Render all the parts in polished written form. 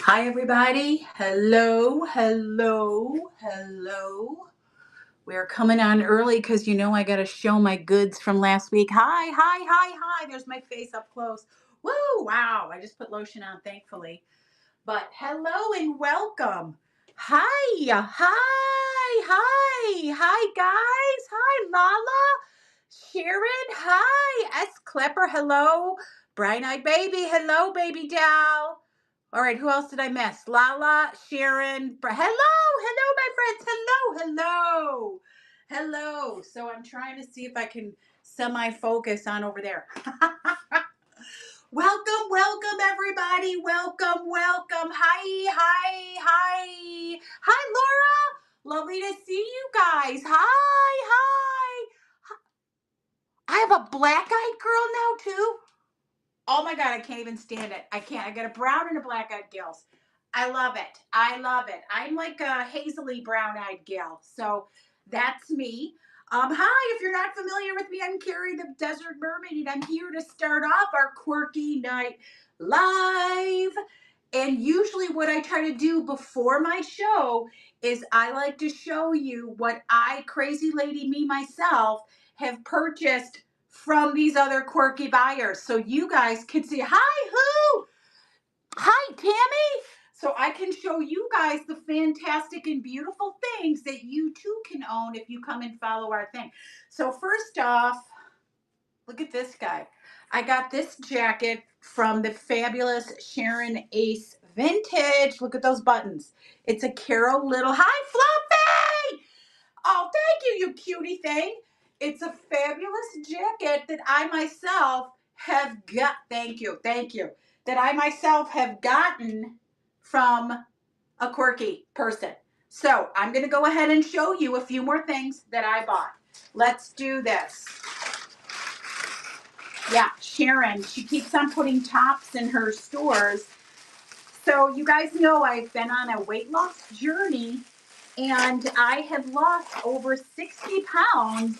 Hi, everybody. Hello, hello, hello. We're coming on early because I got to show my goods from last week. Hi, hi, hi, hi. There's my face up close. Woo, wow. I just put lotion on, thankfully. But hello and welcome. Hi, hi, guys. Hi, Lala, Sharon. Hi, S. Klepper. Hello, Bright Eyed Baby. Hello, baby doll. All right, who else did I miss? Lala, Sharon. Hello, my friends. Hello. So I'm trying to see if I can semi-focus on over there. Welcome, everybody. Welcome. Hi, Laura. Lovely to see you guys. Hi. I have a black-eyed girl now, too. Oh my God, I can't even stand it. I can't. I got a brown and a black-eyed gal. I love it. I'm like a hazily brown-eyed gal. So that's me. Hi, if you're not familiar with me, I'm Carrie the Desert Mermaid, and I'm here to start off our Quirky Night Live. And usually what I try to do before my show is I like to show you what I, crazy lady me myself, have purchased from these other quirky buyers. So you guys can see, hi, who? Hi, Tammy. So I can show you guys the fantastic and beautiful things that you too can own if you come and follow our thing. So first off, look at this guy. I got this jacket from the fabulous Sharon Ace Vintage. Look at those buttons. It's a Carol Little. Hi, Fluffy! Oh, thank you, you cutie thing. It's a fabulous jacket that I myself have got. Thank you. That I myself have gotten from a quirky person. So I'm going to go ahead and show you a few more things that I bought. Let's do this. Yeah, Sharon, she keeps on putting tops in her stores. So you guys know I've been on a weight loss journey and I have lost over 60 pounds.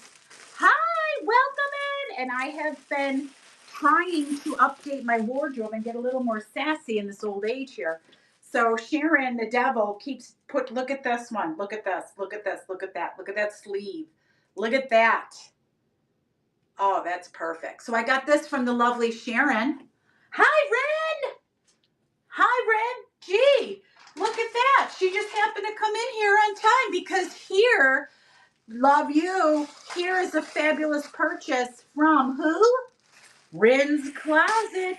Hi, welcome in. And I have been trying to update my wardrobe and get a little more sassy in this old age here. So Sharon, the devil, look at this one. Look at this. Look at that. Look at that sleeve. Look at that. Oh, that's perfect. So I got this from the lovely Sharon. Hi, Ren. Hi, Ren. Gee, look at that. She just happened to come in here on time because here, love you, here is a fabulous purchase from who? Ren's Closet.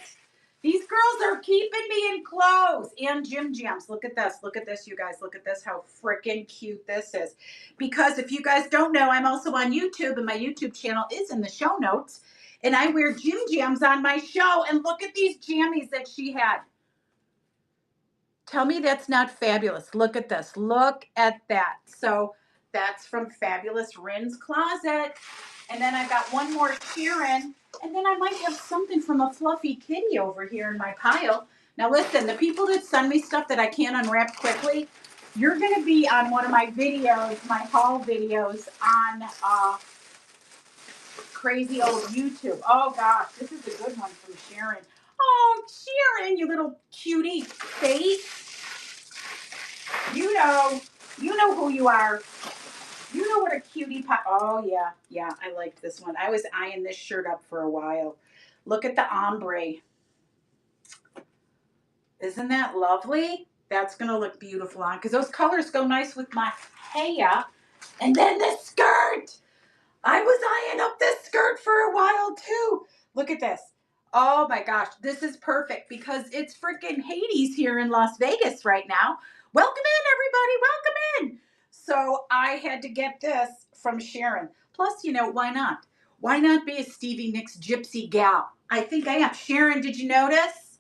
These girls are keeping me in clothes and gym jams. Look at this, you guys. Look at this, how freaking cute this is. Because if you guys don't know, I'm also on YouTube, and my YouTube channel is in the show notes. And I wear gym jams on my show. And look at these jammies that she had. Tell me that's not fabulous. Look at this. Look at that. So that's from Fabulous Ren's Closet. And then I got one more Sharon. And then I might have something from a fluffy kitty over here in my pile. Now listen, the people that send me stuff that I can't unwrap quickly, you're going to be on one of my videos, my haul videos on crazy old YouTube. Oh gosh, this is a good one from Sharon. Oh, Sharon, you little cutie face. You know who you are. You know what a cutie pie. Oh, yeah, I liked this one. I was eyeing this shirt up for a while. Look at the ombre. Isn't that lovely? That's going to look beautiful on, because those colors go nice with my hair. And then the skirt. I was eyeing up this skirt for a while, too. Look at this. Oh, my gosh. This is perfect, because it's freaking Hades here in Las Vegas right now. Welcome in, everybody. Welcome in. So I had to get this from Sharon. Plus, why not? Why not be a Stevie Nicks gypsy gal? I think I am. Sharon, did you notice?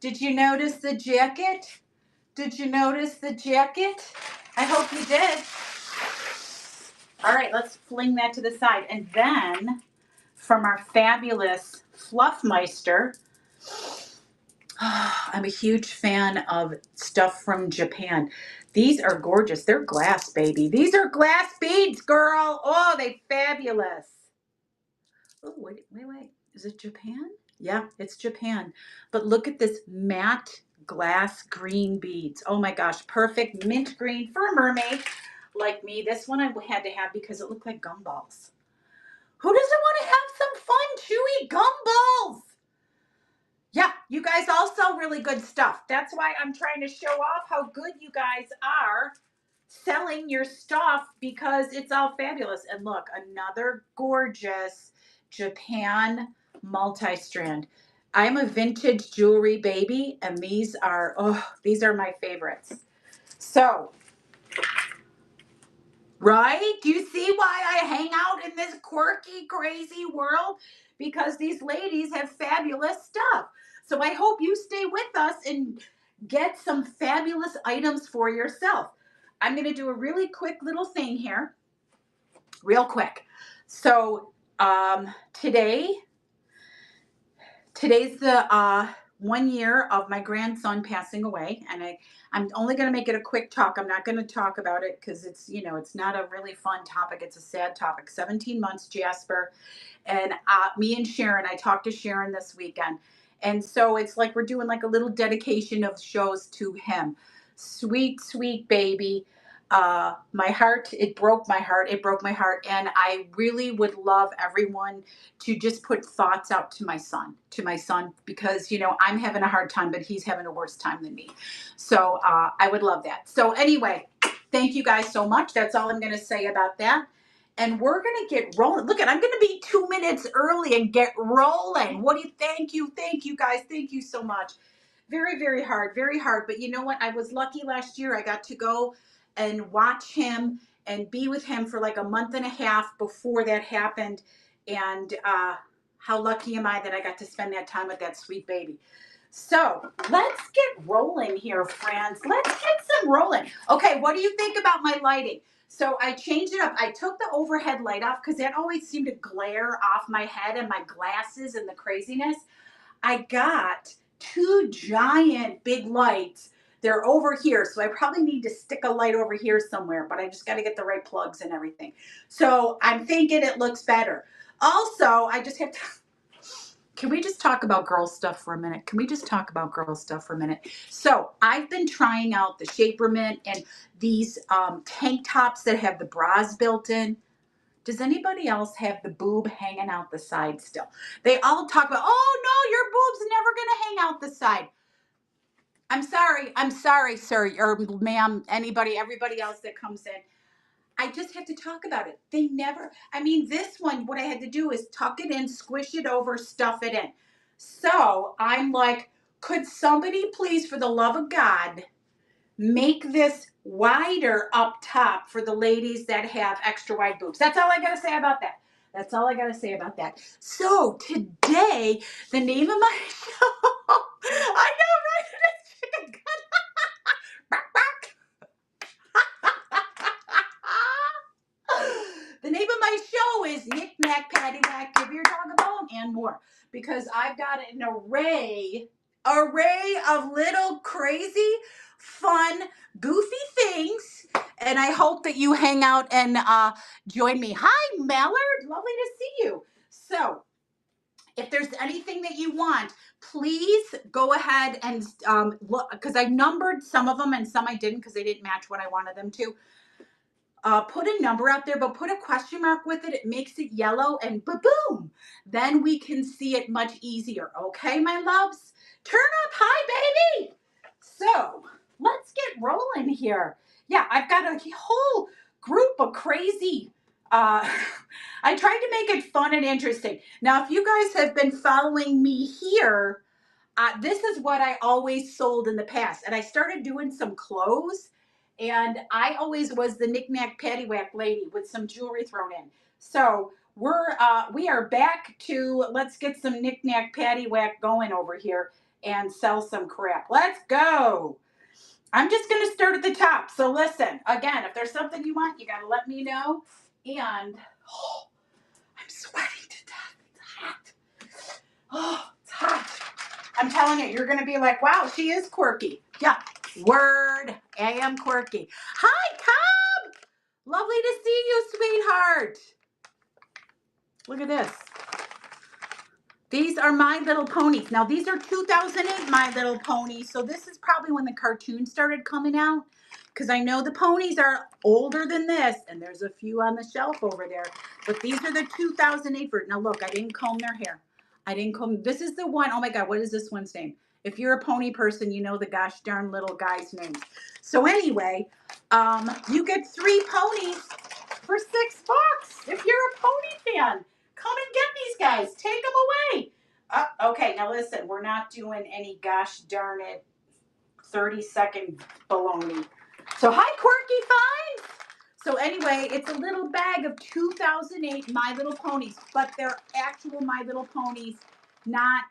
Did you notice the jacket? Did you notice the jacket? I hope you did. All right, let's fling that to the side. And then from our fabulous Fluffmeister, I'm a huge fan of stuff from Japan. These are gorgeous. They're glass, baby. These are glass beads, girl. Oh, they fabulous. Oh, wait. Is it Japan? Yeah, it's Japan. But look at this matte glass green beads. Oh my gosh, perfect mint green for a mermaid like me. This one I had to have because it looked like gumballs. Who doesn't want to have some fun, chewy gumballs? Yeah, you guys also really good stuff. That's why I'm trying to show off how good you guys are selling your stuff because it's all fabulous. And look, another gorgeous Japan multi-strand. I'm a vintage jewelry baby, and these are my favorites. So, right? Do you see why I hang out in this quirky, crazy world? Because these ladies have fabulous stuff. So I hope you stay with us and get some fabulous items for yourself. I'm going to do a really quick little thing here. Real quick. So today's the 1 year of my grandson passing away, and I'm only going to make it a quick talk. I'm not going to talk about it because it's not a really fun topic. It's a sad topic. 17 months, Jasper, and me and Sharon. I talked to Sharon this weekend, and so it's like we're doing like a little dedication of shows to him. Sweet, sweet baby. My heart, it broke my heart. It broke my heart. And I really would love everyone to just put thoughts out to my son, because, I'm having a hard time, but he's having a worse time than me. So I would love that. So anyway, thank you guys so much. That's all I'm going to say about that. And we're going to get rolling. Look, I'm going to be 2 minutes early and get rolling. What do you, thank you guys. Thank you so much. Very, very hard, very hard. But you know what? I was lucky last year. I got to go and watch him and be with him for like a month and a half before that happened. And how lucky am I that I got to spend that time with that sweet baby. So let's get rolling here, friends. Let's get some rolling. Okay, what do you think about my lighting? So I changed it up. I took the overhead light off because that always seemed to glare off my head and my glasses and the craziness. I got 2 giant big lights. They're over here, so I probably need to stick a light over here somewhere, but I just got to get the right plugs and everything. So I'm thinking it looks better. Also, I just have to... Can we just talk about girl stuff for a minute? So I've been trying out the Shaper Mint and these tank tops that have the bras built in. Does anybody else have the boob hanging out the side still? They all talk about, oh no, your boob's never going to hang out the side. I'm sorry, sir, or ma'am, everybody else that comes in. I just have to talk about it. This one, what I had to do is tuck it in, squish it over, stuff it in. So I'm like, could somebody please, for the love of God, make this wider up top for the ladies that have extra wide boobs? That's all I got to say about that. So today, the name of my show, I know, right? The name of my show is Knick, Knack, Paddywhack, Give Your Dog a Bone, and more. Because I've got an array of little crazy, fun, goofy things. And I hope that you hang out and join me. Hi, Mallard. Lovely to see you. So, if there's anything that you want, please go ahead and look, because I numbered some of them and some I didn't because they didn't match what I wanted them to. Put a number out there, but put a question mark with it. It makes it yellow and boom. Then we can see it much easier. Okay, my loves? Turn up. Hi, baby. So let's get rolling here. Yeah, I've got a whole group of crazy. I tried to make it fun and interesting. Now, if you guys have been following me here, this is what I always sold in the past. And I started doing some clothes. And I always was the knick-knack paddywhack lady with some jewelry thrown in. So we are back to let's get some knick-knack paddywhack going over here and sell some crap. Let's go. I'm just going to start at the top. So listen, again, if there's something you want, you got to let me know. And I'm sweating to death. It's hot. Oh, it's hot. I'm telling you, you're going to be like, wow, she is quirky. Yeah. Word. I am quirky. Hi, Cobb. Lovely to see you, sweetheart. Look at this. These are My Little Ponies. Now, these are 2008 My Little Ponies, so this is probably when the cartoons started coming out, because I know the ponies are older than this, and there's a few on the shelf over there, but these are the 2008 version. Now, look, I didn't comb their hair. I didn't comb. This is the one. Oh, my God, what is this one's name? If you're a pony person, you know the gosh darn little guy's name. So anyway, you get 3 ponies for $6 if you're a pony fan. Come and get these guys. Take them away. Okay, now listen, we're not doing any gosh darn it 30-second baloney. So hi, Quirky Finds. So anyway, it's a little bag of 2008 My Little Ponies, but they're actual My Little Ponies, not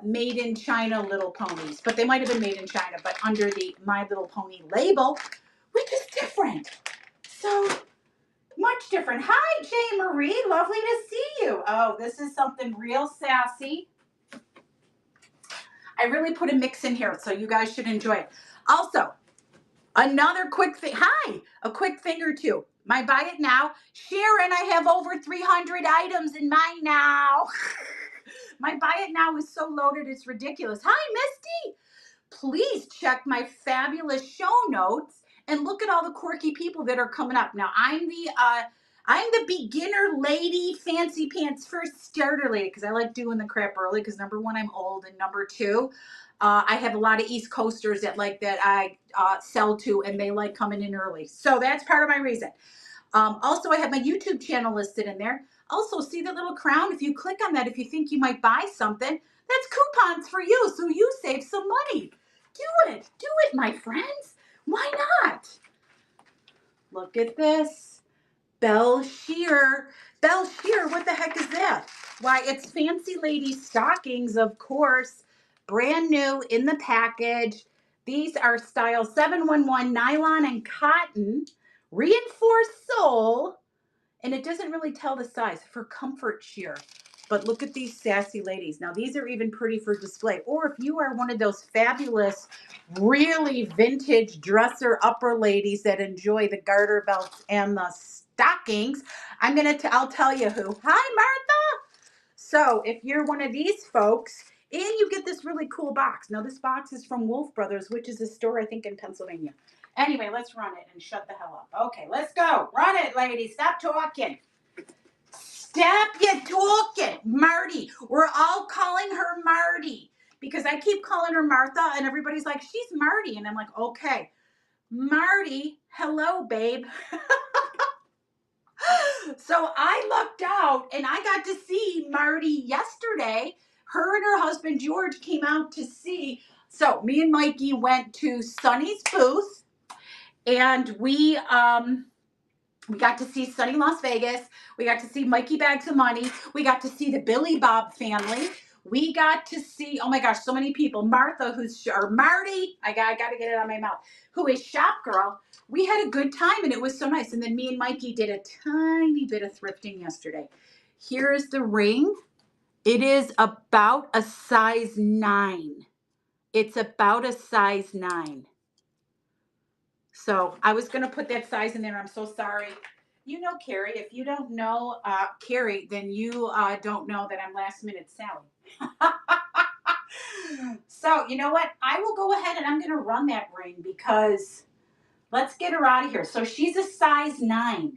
made in China Little Ponies. But they might have been made in China, but under the My Little Pony label, which is different. So much different. Hi, Jay Marie. Lovely to see you. Oh, this is something real sassy. I really put a mix in here, so you guys should enjoy it. Also, another quick thing. Hi, a quick thing or two. My buy it now. Sharon, I have over 300 items in mine now. My buy it now is so loaded, it's ridiculous. Hi, Misty. Please check my fabulous show notes and look at all the quirky people that are coming up. Now, I'm the beginner lady, fancy pants first starter lady, because I like doing the crap early, because number one, I'm old, and number two, I have a lot of East Coasters that I sell to, and they like coming in early. So that's part of my reason. Also, I have my YouTube channel listed in there. Also, see that little crown? If you click on that, if you think you might buy something, that's coupons for you, so you save some money. Do it, my friends. Why not? Look at this. Belle Shear. Belle Shear, what the heck is that? Why, it's Fancy Lady stockings, of course. Brand new in the package. These are style 711 nylon and cotton. Reinforced sole. And it doesn't really tell the size for comfort sheer. But look at these sassy ladies. Now, these are even pretty for display. Or if you are one of those fabulous, really vintage dresser upper ladies that enjoy the garter belts and the stockings, I'll tell you who. Hi, Martha. So if you're one of these folks, and you get this really cool box. Now, this box is from Wolf Brothers, which is a store, I think, in Pennsylvania. Anyway, let's run it and shut the hell up. Okay, let's go. Run it, ladies. Stop talking. Stop you talking. Marty. We're all calling her Marty because I keep calling her Martha, and everybody's like, she's Marty. And I'm like, okay. Marty, hello, babe. So I lucked out, and I got to see Marty yesterday. Her and her husband, George, came out to see. So me and Mikey went to Sunny's booth, and we got to see Sunny Las Vegas. We got to see Mikey Bags of Money. We got to see the Billy Bob family. We got to see, oh my gosh, so many people. Martha, Marty, I got to get it out of my mouth, who is Shop Girl. We had a good time, and it was so nice. And then me and Mikey did a tiny bit of thrifting yesterday. Here's the ring. It is about a size 9. It's about a size 9. So I was going to put that size in there. I'm so sorry. You know, Carrie, if you don't know Carrie, then you don't know that I'm last minute Sally. So you know what? I will go ahead and I'm going to run that ring because let's get her out of here. So she's a size 9.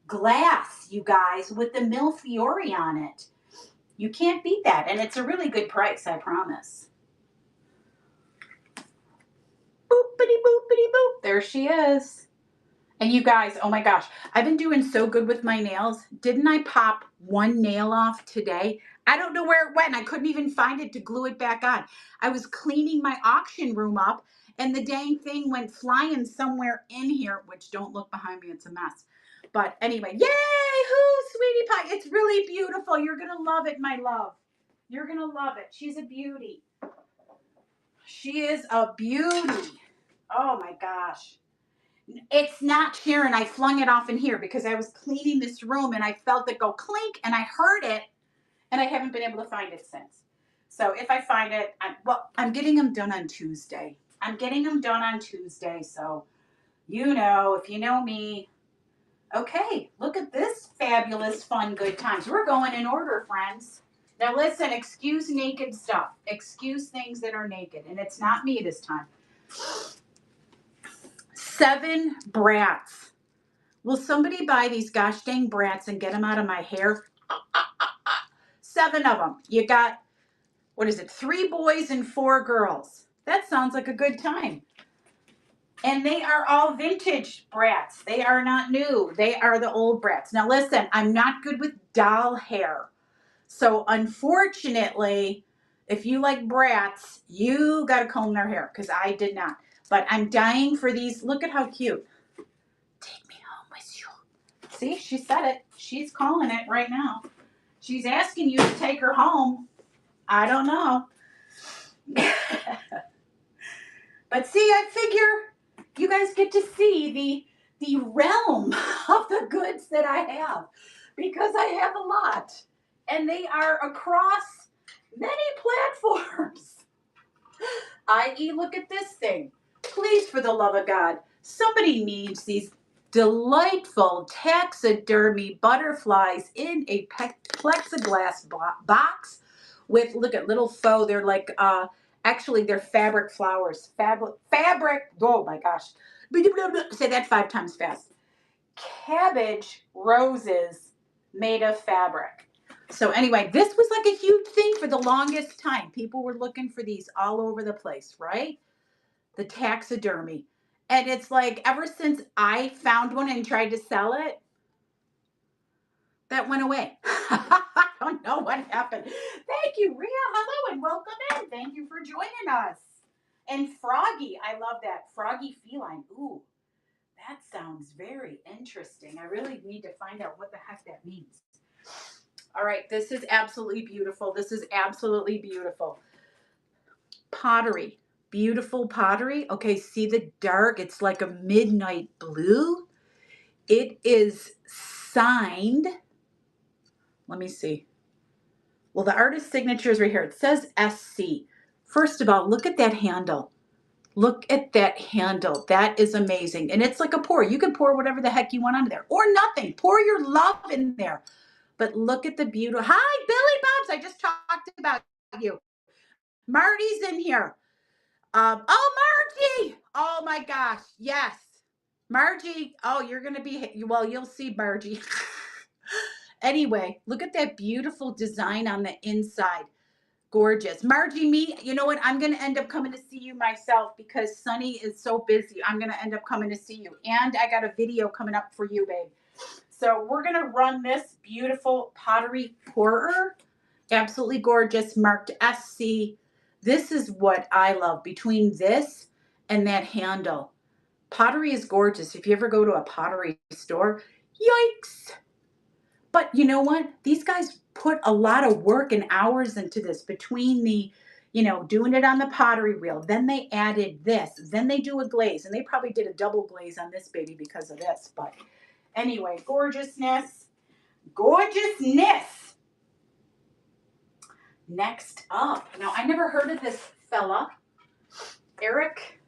Glass, you guys, with the Millefiori on it. You can't beat that. And it's a really good price, I promise. Boopity boopity boop. There she is. And you guys, oh my gosh, I've been doing so good with my nails. Didn't I pop one nail off today? I don't know where it went. I couldn't even find it to glue it back on. I was cleaning my auction room up, and the dang thing went flying somewhere in here, which don't look behind me. It's a mess. But anyway, yay, sweetie pie. It's really beautiful. You're going to love it, my love. You're going to love it. She's a beauty. She is a beauty. Oh my gosh. It's not Sharon. I flung it off in here because I was cleaning this room and I felt it go clink and I heard it and I haven't been able to find it since. So if I find it, I'm getting them done on Tuesday. So you know, if you know me. Okay, look at this fabulous, fun, good times. We're going in order, friends. Now listen, excuse naked stuff. Excuse things that are naked. And it's not me this time. 7 brats. Will somebody buy these gosh dang brats and get them out of my hair? 7 of them. You got, what is it, 3 boys and 4 girls. That sounds like a good time. And they are all vintage brats. They are not new. They are the old brats. Now listen, I'm not good with doll hair. So unfortunately, if you like brats, you got to comb their hair because I did not. But I'm dying for these. Look at how cute. Take me home with you. See, she said it. She's calling it right now. She's asking you to take her home. I don't know. But see, I figure you guys get to see the realm of the goods that I have because I have a lot. And they are across many platforms. I.e., look at this thing. Please, for the love of God, somebody needs these delightful taxidermy butterflies in a plexiglass box with, look at little faux. They're like, actually, they're fabric flowers. Fabric, oh my gosh. Say that 5 times fast. Cabbage roses made of fabric. So anyway, this was like a huge thing for the longest time. People were looking for these all over the place, right? The taxidermy. And it's like ever since I found one and tried to sell it, that went away. I don't know what happened. Thank you, Rhea. Hello and welcome in. Thank you for joining us. And Froggy, I love that. Froggy feline. Ooh, that sounds very interesting. I really need to find out what the heck that means. All right, this is absolutely beautiful. This is absolutely beautiful. Pottery. Beautiful pottery. Okay, see the dark? It's like a midnight blue. It is signed. Let me see. Well, the artist signature is right here. It says SC. First of all, look at that handle. Look at that handle. That is amazing. And it's like a pour. You can pour whatever the heck you want onto there. Or nothing. Pour your love in there. But look at the beauty. Hi, Billy Bobs. I just talked about you. Marty's in here. Oh, Margie. Oh, my gosh. Yes. Margie. Oh, you're going to be, well, you'll see Margie. Anyway, look at that beautiful design on the inside. Gorgeous. Margie, me, you know what? I'm going to end up coming to see you myself because Sunny is so busy. I'm going to end up coming to see you. And I got a video coming up for you, babe. So we're going to run this beautiful pottery pourer. Absolutely gorgeous, marked SC. This is what I love between this and that handle. Pottery is gorgeous. If you ever go to a pottery store, yikes. But you know what? These guys put a lot of work and hours into this between the, doing it on the pottery wheel. Then they added this. Then they do a glaze. And they probably did a double glaze on this baby because of this. But anyway, gorgeousness. Gorgeousness. Next up. Now, I never heard of this fella. Eric,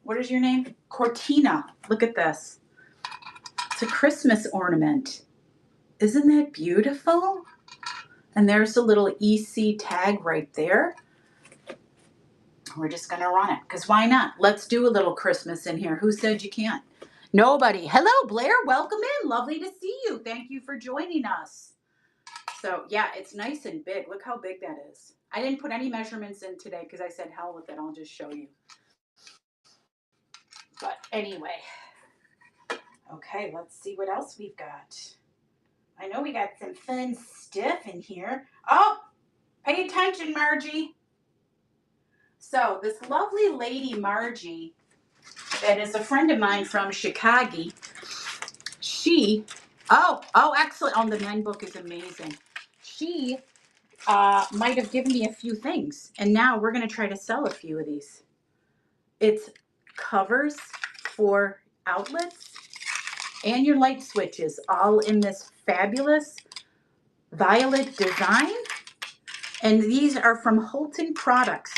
what is your name? Cortina. Look at this. It's a Christmas ornament. Isn't that beautiful? And there's a little EC tag right there. We're just going to run it because why not? Let's do a little Christmas in here. Who said you can't? Nobody. Hello, Blair. Welcome in. Lovely to see you. Thank you for joining us. So, yeah, it's nice and big. Look how big that is. I didn't put any measurements in today because I said, hell with it. I'll just show you. But anyway. Okay, let's see what else we've got. I know we got some fun stuff in here. Oh, pay attention, Margie. So this lovely lady, Margie, that is a friend of mine from Chicago, she, oh, excellent. Oh, the men book is amazing. She might have given me a few things, and now we're going to try to sell a few of these. It's covers for outlets and your light switches, all in this fabulous violet design. And these are from Holton Products.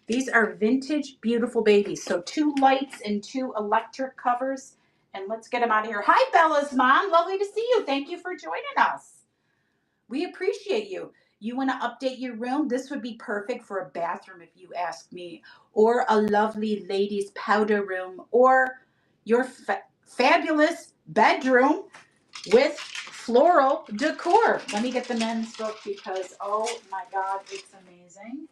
These are vintage, beautiful babies. So 2 lights and 2 electric covers. And let's get them out of here. Hi, Bella's mom. Lovely to see you. Thank you for joining us. We appreciate you. You want to update your room? This would be perfect for a bathroom if you ask me, or a lovely ladies powder room, or your fabulous bedroom with floral decor. Let me get the men's book because, oh my God, it's amazing.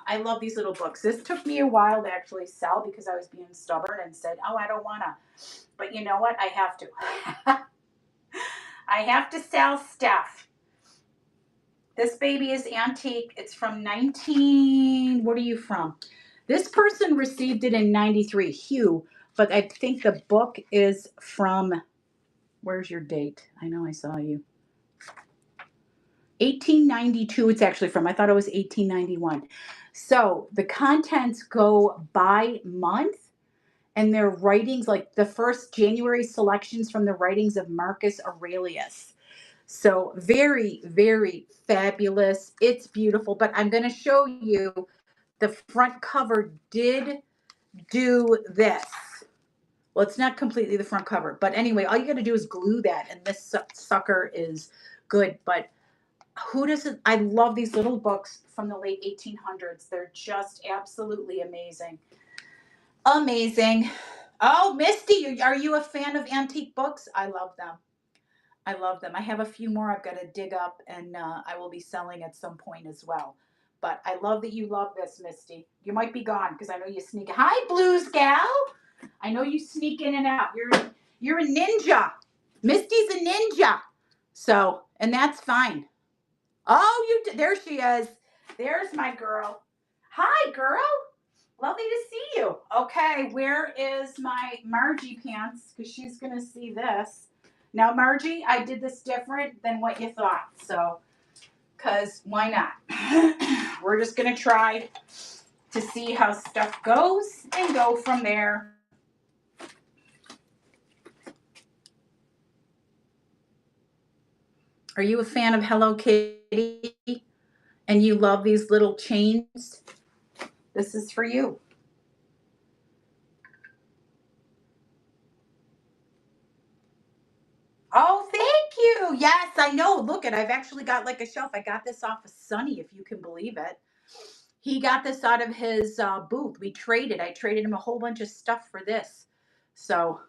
I love these little books. This took me a while to actually sell because I was being stubborn and said, oh, I don't want to. But you know what? I have to. I have to sell stuff. This baby is antique. It's from what are you from? This person received it in 93, Hugh, but I think the book is from, where's your date? I know I saw you. 1892 it's actually from. I thought it was 1891. So the contents go by month, and their writings, like the first January selections from the writings of Marcus Aurelius. So very, very fabulous. It's beautiful, but I'm going to show you the front cover did do this. Well, it's not completely the front cover, but anyway, all you got to do is glue that, and this sucker is good. But who doesn't? I love these little books from the late 1800s. They're just absolutely amazing. Amazing. Oh, Misty, are you a fan of antique books? I love them. I love them. I have a few more I've got to dig up, and I will be selling at some point as well. But I love that you love this, Misty. You might be gone because I know you sneak. Hi, Blues gal. I know you sneak in and out. You're a ninja. Misty's a ninja. So, and that's fine. Oh, there she is. There's my girl. Hi, girl. Lovely to see you. Okay, where is my Margie pants? Because she's going to see this. Now, Margie, I did this different than what you thought. So, because why not? We're just going to try to see how stuff goes and go from there. Are you a fan of Hello Kitty and you love these little chains? This is for you. Oh, thank you. Yes, I know. Look, I've actually got like a shelf. I got this off of Sunny, if you can believe it. He got this out of his booth. We traded. I traded him a whole bunch of stuff for this. So,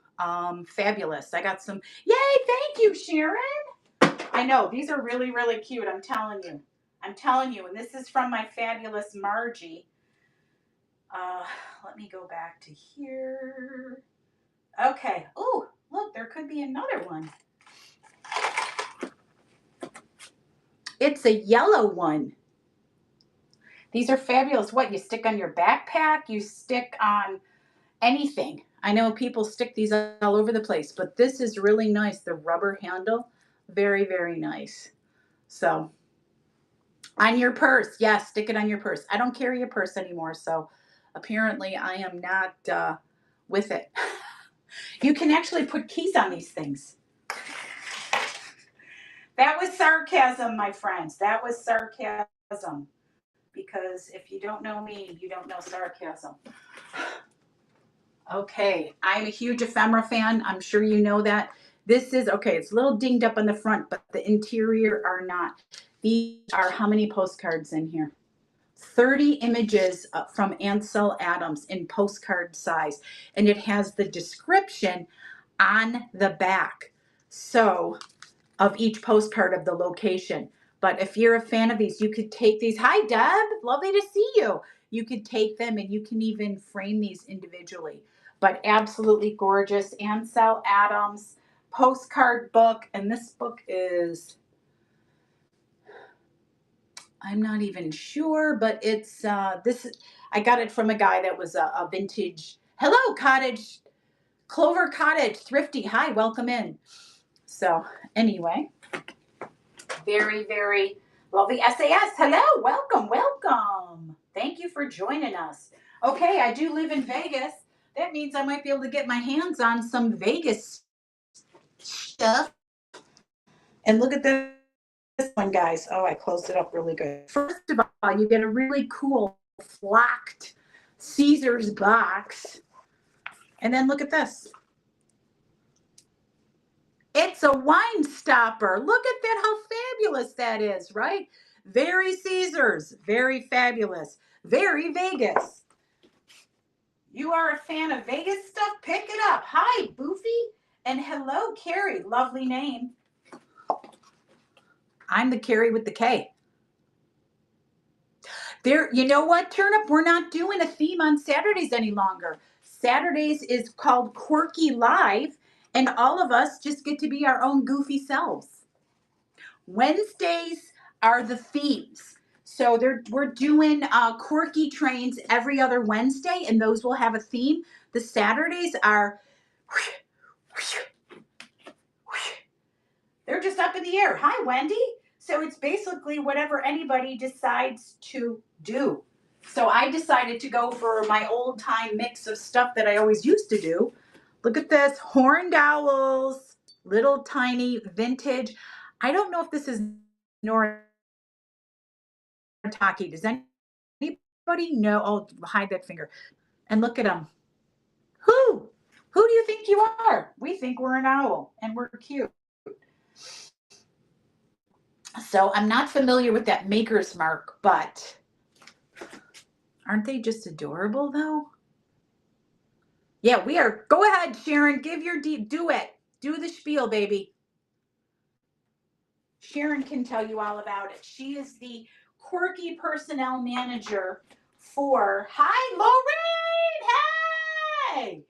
fabulous. I got some. Yay, thank you, Sharon. I know. These are really, really cute. I'm telling you. I'm telling you. And this is from my fabulous Margie. Let me go back to here. Okay. Oh, look, there could be another one. It's a yellow one. These are fabulous. What, you stick on your backpack? You stick on anything. I know people stick these all over the place, but this is really nice. The rubber handle, very, very nice. So, on your purse. Yes, stick it on your purse. I don't carry a purse anymore, so apparently I am not with it. You can actually put keys on these things. That was sarcasm, my friends. That was sarcasm. Because if you don't know me, you don't know sarcasm. Okay, I'm a huge ephemera fan. I'm sure you know that. This is, okay, it's a little dinged up on the front, but the interior are not. These are how many postcards in here? 30 images from Ansel Adams in postcard size. And it has the description on the back. So, of each postcard of the location. But if you're a fan of these, you could take these. Hi, Deb. Lovely to see you. You could take them and you can even frame these individually. But absolutely gorgeous. Ansel Adams postcard book. And this book is, I'm not even sure, but it's this. I got it from a guy that was a vintage. Hello, Cottage. Clover Cottage. Thrifty. Hi, welcome in. So anyway. Very, very lovely SAS. Hello, welcome, welcome. Thank you for joining us. Okay, I do live in Vegas. That means I might be able to get my hands on some Vegas stuff. And look at this one, guys. Oh, I closed it up really good. First of all, you get a really cool flocked Caesar's box. And then look at this. It's a wine stopper. Look at that, how fabulous that is, right? Very Caesars, very fabulous, very Vegas. You are a fan of Vegas stuff? Pick it up. Hi, Boofy. And hello, Carrie. Lovely name. I'm the Carrie with the K. There, you know what, Turnip? We're not doing a theme on Saturdays any longer. Saturdays is called Quirky Live, and all of us just get to be our own goofy selves. Wednesdays are the themes. So we're doing quirky trains every other Wednesday, and those will have a theme. The Saturdays are, they're just up in the air. Hi, Wendy. So it's basically whatever anybody decides to do. So I decided to go for my old time mix of stuff that I always used to do. Look at this, horned owls, little tiny vintage. I don't know if this is Noritake. Does anybody know? Oh, hide that finger. And look at them. Who? Who do you think you are? We think we're an owl and we're cute. So I'm not familiar with that Maker's Mark, but aren't they just adorable though? Yeah, we are. Go ahead, Sharon. Give your do it. Do the spiel, baby. Sharon can tell you all about it. She is the Quirky personnel manager for. Hi, Lorraine. Hey.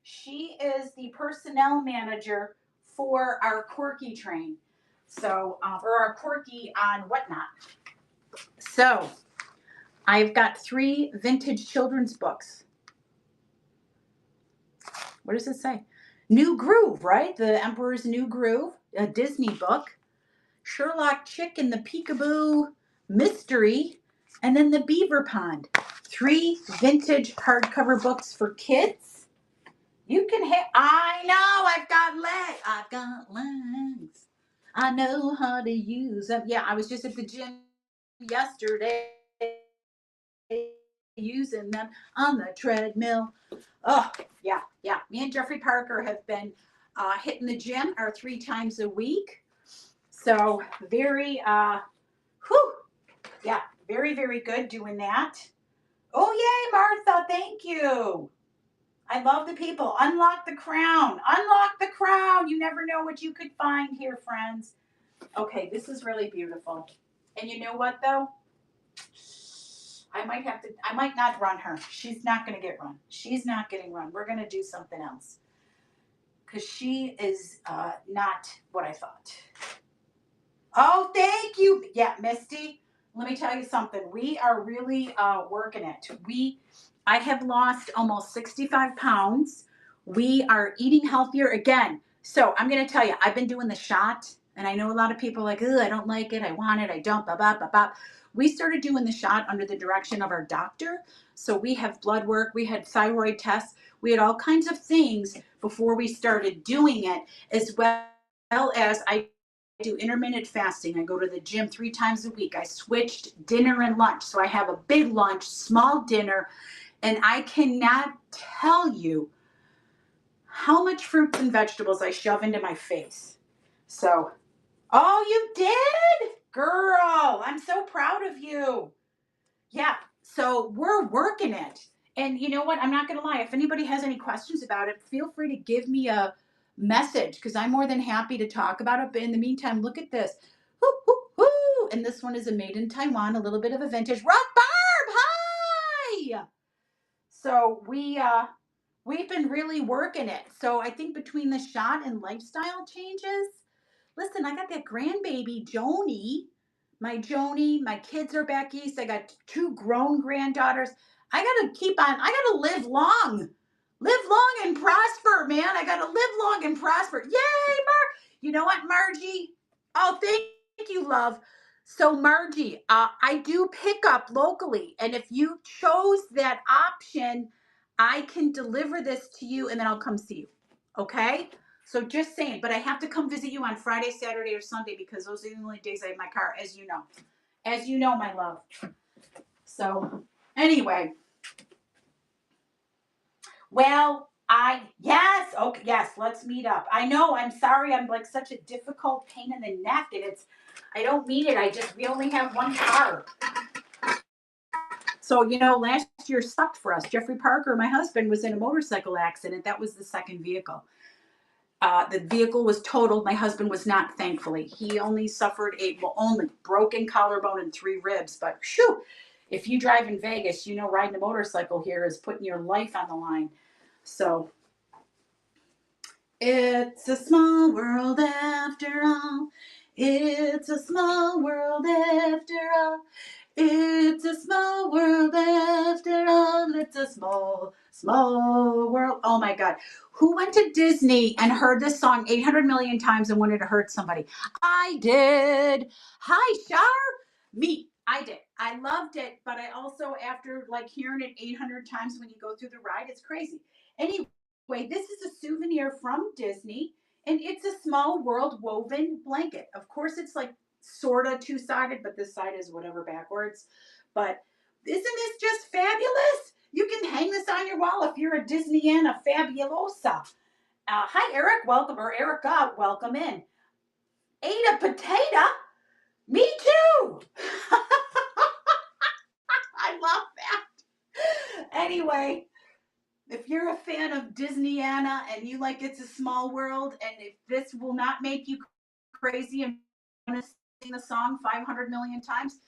She is the personnel manager for our Quirky train. So, or our Quirky on whatnot. So, I've got 3 vintage children's books. What does it say? New Groove, right? The Emperor's New Groove, a Disney book. Sherlock Chick and the Peekaboo Mystery, and then the Beaver Pond. 3 vintage hardcover books for kids. You can have, I know, I've got legs. I've got legs. I know how to use them. Yeah, I was just at the gym yesterday using them on the treadmill. Oh, yeah, yeah. Me and Jeffrey Parker have been hitting the gym 3 times a week. So very, yeah, very, very good doing that. Oh, yay, Martha, thank you. I love the people. Unlock the crown. Unlock the crown. You never know what you could find here, friends. Okay, this is really beautiful. And you know what, though? I might not run her. She's not going to get run. She's not getting run. We're going to do something else. Because she is not what I thought. Oh, thank you. Yeah, Misty, let me tell you something. We are really working it. I have lost almost 65 pounds. We are eating healthier again. So I'm going to tell you, I've been doing the shot, and I know a lot of people are like, I don't like it. I want it. I don't. Blah, blah, blah, blah. We started doing the shot under the direction of our doctor. So we have blood work. We had thyroid tests. We had all kinds of things before we started doing it, as well as I do intermittent fasting. I go to the gym 3 times a week. I switched dinner and lunch. So I have a big lunch, small dinner, and I cannot tell you how much fruits and vegetables I shove into my face. So, oh, you did? Girl, I'm so proud of you. Yeah, so we're working it. And you know what? I'm not going to lie. If anybody has any questions about it, feel free to give me a message because I'm more than happy to talk about it. But in the meantime, look at this. Woo, woo, woo. And this one is a made in Taiwan, a little bit of a vintage. Rock Barb, hi! So we've been really working it. So I think between the shot and lifestyle changes, listen, I got that grandbaby, Joni. My Joni, my kids are back east. I got 2 grown granddaughters. I got to keep on, I got to live long. Live long and prosper, man. I got to live long and prosper. Yay, You know what, Margie? Oh, thank you, love. So, Margie, I do pick up locally. And if you chose that option, I can deliver this to you and then I'll come see you. Okay? So just saying, but I have to come visit you on Friday, Saturday, or Sunday because those are the only days I have my car, as you know. As you know, my love. So anyway. Well, Yes, okay, yes, let's meet up. I know, I'm sorry, I'm like such a difficult pain in the neck, and I don't mean it. We only have one car. So, last year sucked for us. Jeffrey Parker, my husband, was in a motorcycle accident. That was the second vehicle. The vehicle was totaled. My husband was not, thankfully. He only suffered only broken collarbone and 3 ribs. But shoo, if you drive in Vegas, riding a motorcycle here is putting your life on the line. So it's a small world after all. It's a small world after all. It's a small world after all. It's a small, small world. Oh my God. Who went to Disney and heard this song 800 million times and wanted to hurt somebody? I did. Hi, Shar. Me. I did. I loved it, but I also, after like hearing it 800 times when you go through the ride, it's crazy. Anyway, this is a souvenir from Disney, and it's a small world woven blanket. Of course, it's like sort of two-sided, but this side is whatever backwards. But isn't this just fabulous? You can hang this on your wall if you're a Disneyana fabulosa. Hi, Eric. Welcome, or Erica. Welcome in. Ate a potato? Me too. I love that. Anyway, if you're a fan of Disneyana and you like It's a Small World, and if this will not make you crazy and want to sing the song 500 million times,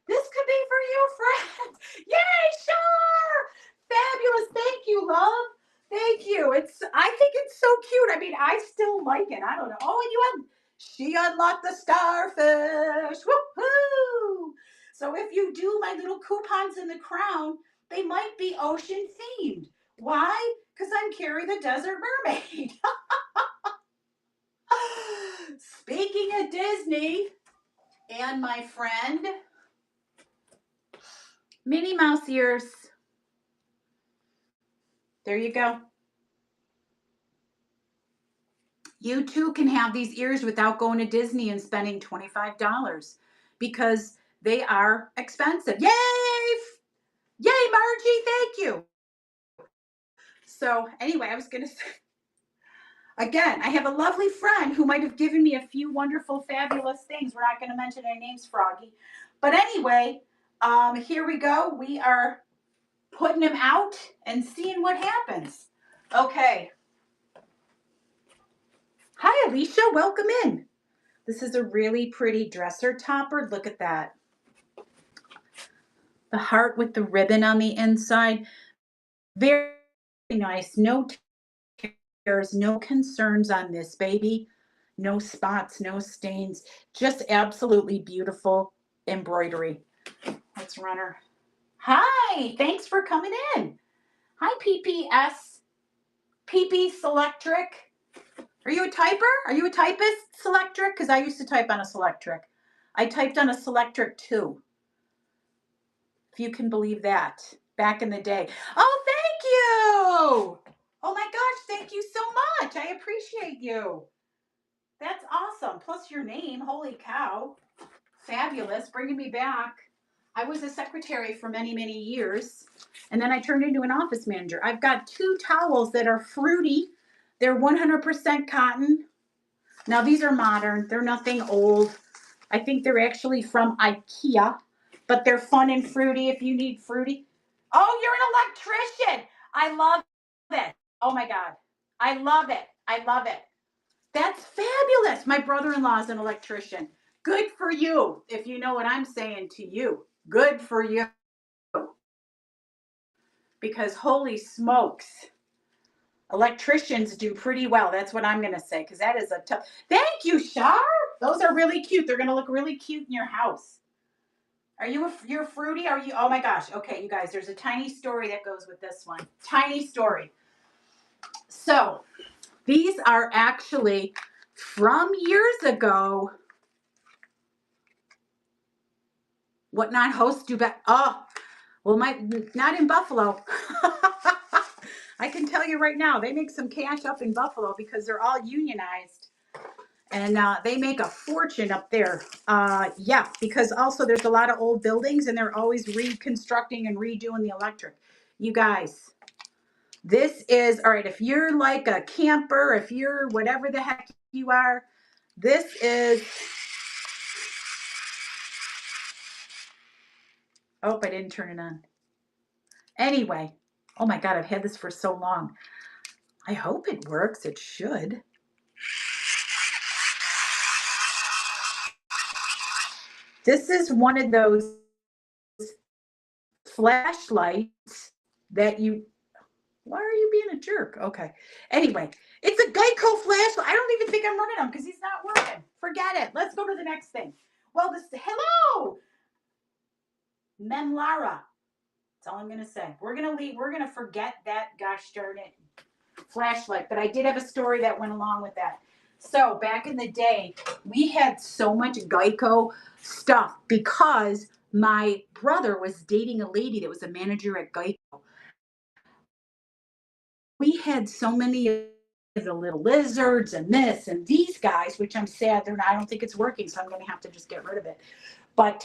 this could be for you, friend. Yay, sure. Fabulous. Thank you, love. Thank you. I think it's so cute. I mean, I still like it. I don't know. Oh, and she unlocked the starfish. Woohoo! So if you do my little coupons in the crown, they might be ocean themed. Why? Because I'm Carrie the Desert Mermaid. Speaking of Disney and my friend, Minnie Mouse ears. There you go. You too can have these ears without going to Disney and spending $25 because they are expensive. Yay! Yay, Margie, thank you. So anyway, I was going to say, again, I have a lovely friend who might have given me a few wonderful, fabulous things. We're not going to mention their names, Froggy. But anyway, here we go. We are putting them out and seeing what happens. Okay. Hi, Alicia. Welcome in. This is a really pretty dresser topper. Look at that. The heart with the ribbon on the inside. Very nice. No tears, no concerns on this baby. No spots, no stains. Just absolutely beautiful embroidery. Let's run her. Hi. Thanks for coming in. Hi, PPS. PP Selectric. Are you a typer? Are you a typist, Selectric? Because I used to type on a Selectric. I typed on a Selectric too. If you can believe that. Back in the day. Oh, thank you. Oh my gosh, thank you so much. I appreciate you. That's awesome. Plus your name. Holy cow. Fabulous. Bringing me back. I was a secretary for many, many years. And then I turned into an office manager. I've got 2 towels that are fruity. They're 100% cotton. Now, these are modern. They're nothing old. I think they're actually from IKEA, but they're fun and fruity if you need fruity. Oh, you're an electrician. I love it. Oh, my God. I love it. I love it. That's fabulous. My brother-in-law is an electrician. Good for you, if you know what I'm saying to you. Good for you. Because holy smokes. Electricians do pretty well. That's what I'm going to say, because that is a tough. Thank you, Shar. Those are really cute. They're going to look really cute in your house. Are you're fruity? Are you? Oh my gosh. Okay, you guys, there's a tiny story that goes with this one. Tiny story. So these are actually from years ago. What not hosts do better? Oh, well, not in Buffalo. I can tell you right now, they make some cash up in Buffalo because they're all unionized. And they make a fortune up there. Yeah, because also there's a lot of old buildings and they're always reconstructing and redoing the electric. You guys, This is, all right, if you're like a camper, if you're whatever the heck you are, this is, oh, I didn't turn it on. Anyway, oh my God, I've had this for so long. I hope it works. It should. This is one of those flashlights that you, why are you being a jerk? Okay. Anyway, it's a Geico flashlight. I don't even think I'm running them because he's not working. Forget it. Let's go to the next thing. Well, this, hello, Mem Lara. That's all I'm going to say. We're going to leave. We're going to forget that, gosh darn it, flashlight. But I did have a story that went along with that. So back in the day, we had so much Geico stuff because my brother was dating a lady that was a manager at Geico. We had so many of the little lizards and this and these guys, which I'm sad they're not, I don't think it's working, so I'm going to have to just get rid of it. But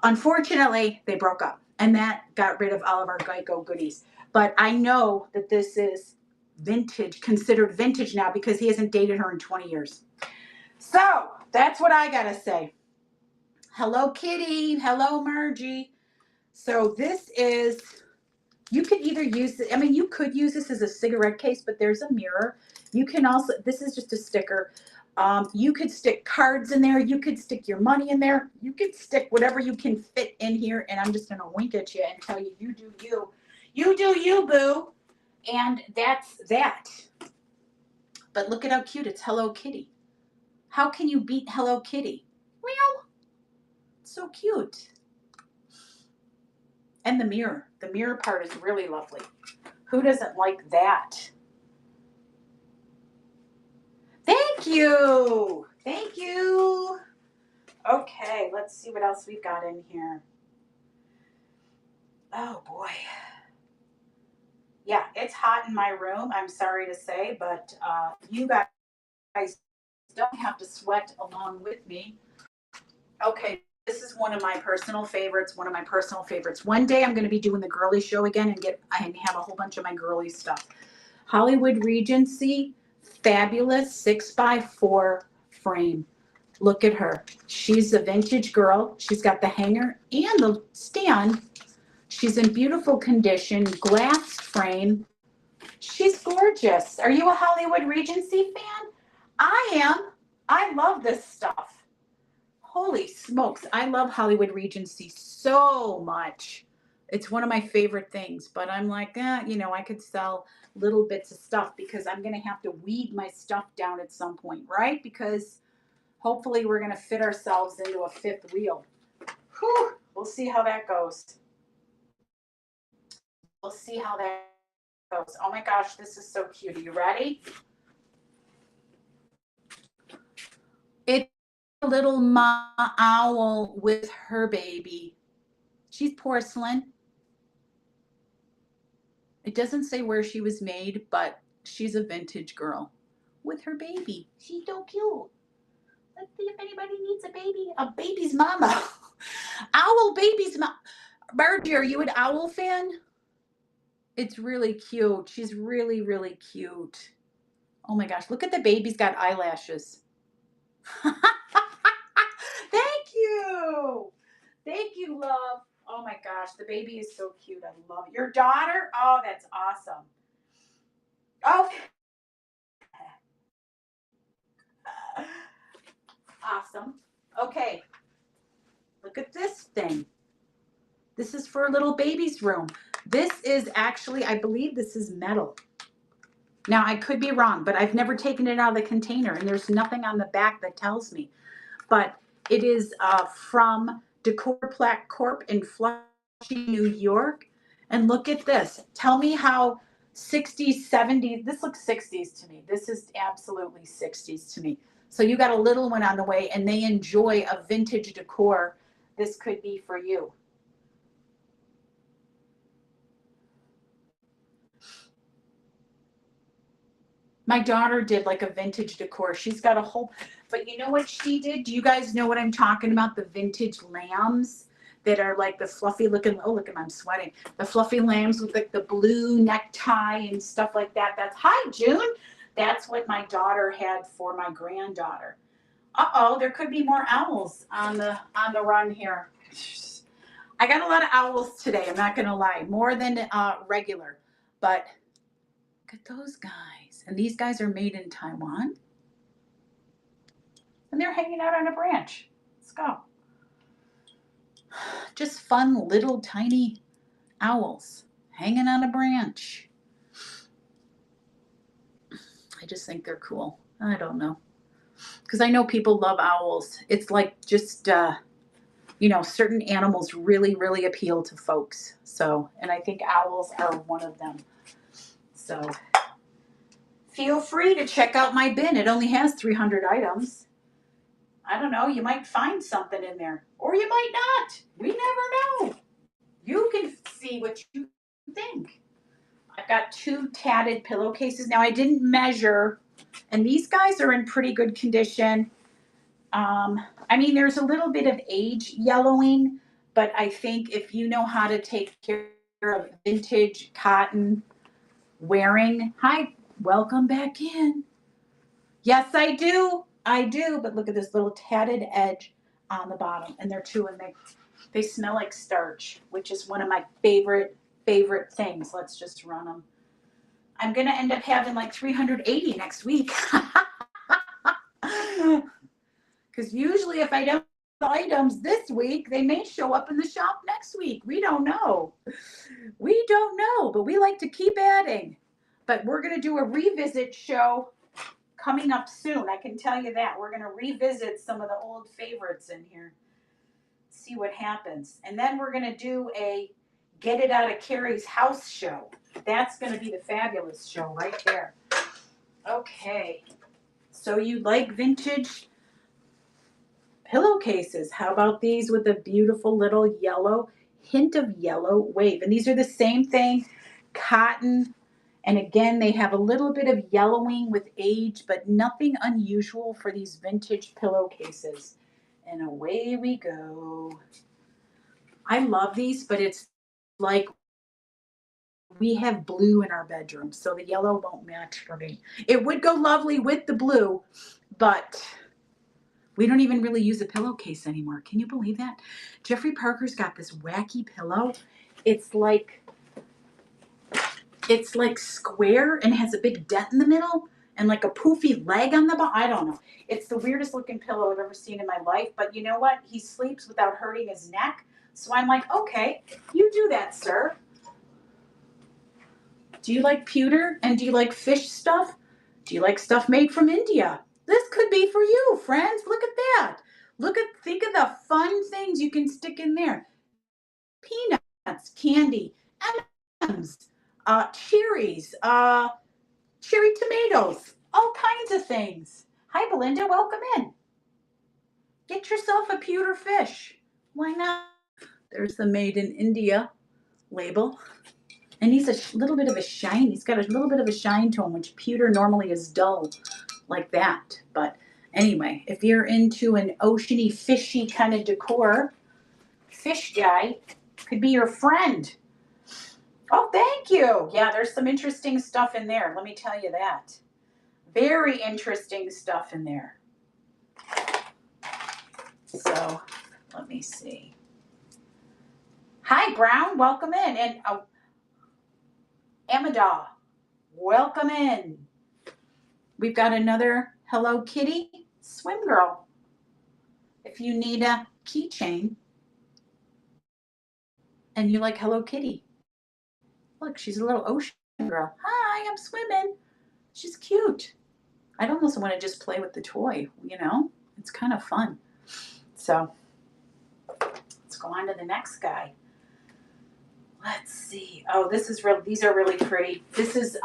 unfortunately, they broke up, and that got rid of all of our Geico goodies. But I know that this is vintage, considered vintage now, because he hasn't dated her in 20 years. So that's what I got to say. Hello, Kitty. Hello, Margie. So this is, you could either use it, I mean, you could use this as a cigarette case, but there's a mirror. You can also, this is just a sticker. You could stick cards in there. You could stick your money in there. You could stick whatever you can fit in here. And I'm just going to wink at you and tell you, you do you. You do you, boo. And that's that. But look at how cute. It's Hello Kitty. How can you beat Hello Kitty? Meow. So cute. And the mirror. The mirror part is really lovely. Who doesn't like that? Thank you. Thank you. Okay, let's see what else we've got in here. Oh boy. Yeah, it's hot in my room, I'm sorry to say, but you guys don't have to sweat along with me. Okay, this is one of my personal favorites, One day I'm going to be doing the girly show again and have a whole bunch of my girly stuff. Hollywood Regency, fabulous 6x4 frame. Look at her. She's a vintage girl. She's got the hanger and the stand. She's in beautiful condition, glass frame. She's gorgeous. Are you a Hollywood Regency fan? I am. I love this stuff. Holy smokes. I love Hollywood Regency so much. It's one of my favorite things, but I'm like, I could sell little bits of stuff because I'm going to have to weed my stuff down at some point, right? Because hopefully we're going to fit ourselves into a fifth wheel. Whew. We'll see how that goes. We'll see how that goes. Oh my gosh, this is so cute. Are you ready? It's a little ma owl with her baby. She's porcelain. It doesn't say where she was made, but she's a vintage girl with her baby. She's so cute. Let's see if anybody needs a baby. A baby's mama. Owl baby's mama. Margie, are you an owl fan? It's really cute. She's really, really cute. Oh my gosh, look at the baby's got eyelashes. Thank you. Thank you, love. Oh my gosh, the baby is so cute. I love it. Your daughter? Oh, that's awesome. Oh, awesome. Okay, look at this thing. This is for a little baby's room. This is actually, I believe this is metal. Now, I could be wrong, but I've never taken it out of the container, and there's nothing on the back that tells me. But it is from Decor Plaque Corp in Flushing, New York. And look at this. Tell me how 60s, 70s, this looks 60s to me. This is absolutely 60s to me. So you got a little one on the way, and they enjoy a vintage decor. This could be for you. My daughter did like a vintage decor. She's got a whole, but you know what she did? Do you guys know what I'm talking about? The vintage lambs that are like the fluffy looking, oh, look at I'm sweating. The fluffy lambs with like the blue necktie and stuff like that. That's, hi, June. That's what my daughter had for my granddaughter. Uh-oh, there could be more owls on the run here. I got a lot of owls today, I'm not going to lie. More than regular. But look at those guys. And these guys are made in Taiwan. And they're hanging out on a branch. Let's go. Just fun little tiny owls hanging on a branch. I just think they're cool. I don't know. Because I know people love owls. It's like just, you know, certain animals really, really appeal to folks. So, and I think owls are one of them. So, feel free to check out my bin. It only has 300 items. I don't know, you might find something in there. Or you might not. We never know. You can see what you think. I've got 2 tatted pillowcases. Now, I didn't measure, and these guys are in pretty good condition. I mean, there's a little bit of age yellowing, but I think if you know how to take care of vintage cotton wearing, hi, welcome back in. Yes, I do. I do. But look at this little tatted edge on the bottom. And they're 2 and they smell like starch, which is one of my favorite things. Let's just run them. I'm going to end up having like 380 next week. Because usually if I don't have items this week, they may show up in the shop next week. We don't know. We don't know, but we like to keep adding. But we're going to do a revisit show coming up soon. I can tell you that. We're going to revisit some of the old favorites in here. See what happens. And then we're going to do a Get It Out of Carrie's House show. That's going to be the fabulous show right there. Okay. So you like vintage pillowcases. How about these with a beautiful little yellow, hint of yellow wave? And these are the same thing, cotton. And again, they have a little bit of yellowing with age, but nothing unusual for these vintage pillowcases. And away we go. I love these, but it's like we have blue in our bedroom, so the yellow won't match for me. It would go lovely with the blue, but we don't even really use a pillowcase anymore. Can you believe that? Jeffrey Parker's got this wacky pillow. It's like square and has a big dent in the middle and like a poofy leg on the bottom. I don't know. It's the weirdest looking pillow I've ever seen in my life. But you know what? He sleeps without hurting his neck. So I'm like, okay, you do that, sir. Do you like pewter? And do you like fish stuff? Do you like stuff made from India? This could be for you, friends. Look at that. Think of the fun things you can stick in there. Peanuts, candy, M&Ms, cherries, cherry tomatoes, all kinds of things. Hi, Belinda. Welcome in. Get yourself a pewter fish. Why not? There's the Made in India label. And he's a little bit of a shine. He's got a little bit of a shine to him, which pewter normally is dull like that. But anyway, if you're into an oceany, fishy kind of decor, fish guy could be your friend. Oh, thank you. Yeah, there's some interesting stuff in there. Let me tell you that. Very interesting stuff in there. So, let me see. Hi, Brown. Welcome in. And Amada, welcome in. We've got another Hello Kitty swim girl. If you need a keychain and you like Hello Kitty, look, she's a little ocean girl. Hi, I'm swimming. She's cute. I'd almost want to just play with the toy, you know? It's kind of fun. So let's go on to the next guy. Let's see. Oh, these are really pretty. This is,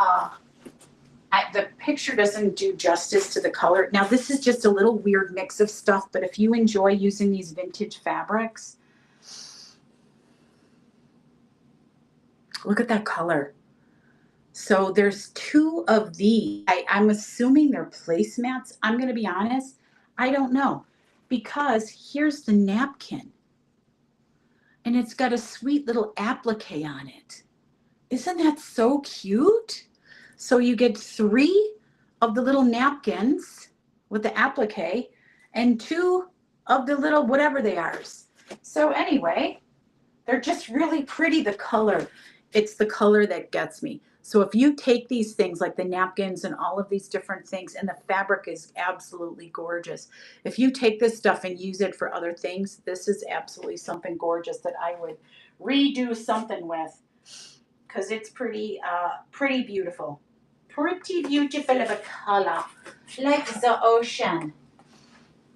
the picture doesn't do justice to the color. Now, this is just a little weird mix of stuff, but if you enjoy using these vintage fabrics, look at that color. So there's 2 of these. I'm assuming they're placemats. I'm going to be honest. I don't know, because here's the napkin. and it's got a sweet little applique on it. Isn't that so cute? So you get 3 of the little napkins with the applique and 2 of the little whatever they are. So anyway, they're just really pretty, the color. It's the color that gets me. So if you take these things like the napkins and all of these different things, and the fabric is absolutely gorgeous. If you take this stuff and use it for other things, this is absolutely something gorgeous that I would redo something with, because it's pretty beautiful. Pretty beautiful of a color, like the ocean.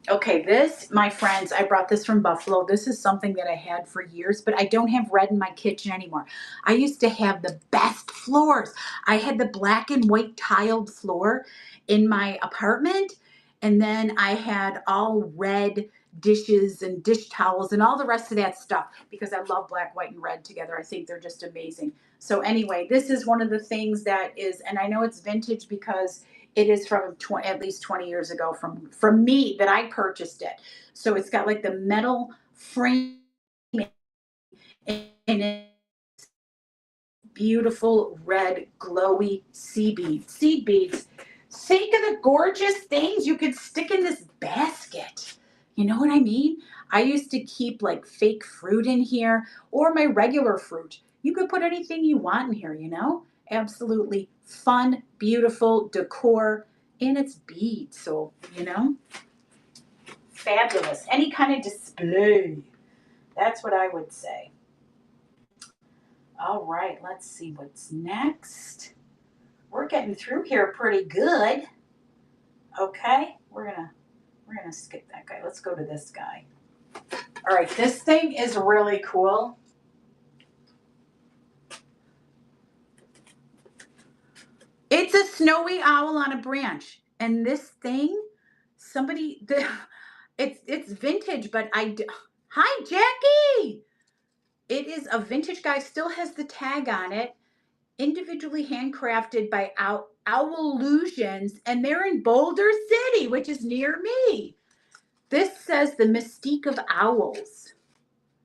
Okay, this, my friends, I brought this from Buffalo. This is something that I had for years, but I don't have red in my kitchen anymore. I used to have the best floors. I had the black and white tiled floor in my apartment, and then I had all red dishes and dish towels and all the rest of that stuff because I love black, white, and red together. I think they're just amazing. So anyway, this is one of the things that is, and I know it's vintage because it is from at least 20 years ago from me that I purchased it. So it's got like the metal frame and it's beautiful red glowy seed beads. Seed beads. Think of the gorgeous things you could stick in this basket. You know what I mean? I used to keep like fake fruit in here or my regular fruit. You could put anything you want in here, you know? Absolutely fun, beautiful decor, and it's beads. So, you know, fabulous. Any kind of display. That's what I would say. All right, let's see what's next. We're getting through here pretty good. Okay, we're gonna skip that guy. Let's go to this guy. All right, this thing is really cool. It's a snowy owl on a branch, and this thing, it's vintage, but hi Jackie. It is a vintage guy. Still has the tag on it. Individually handcrafted by Owlusions, and they're in Boulder City, which is near me. This says the mystique of owls.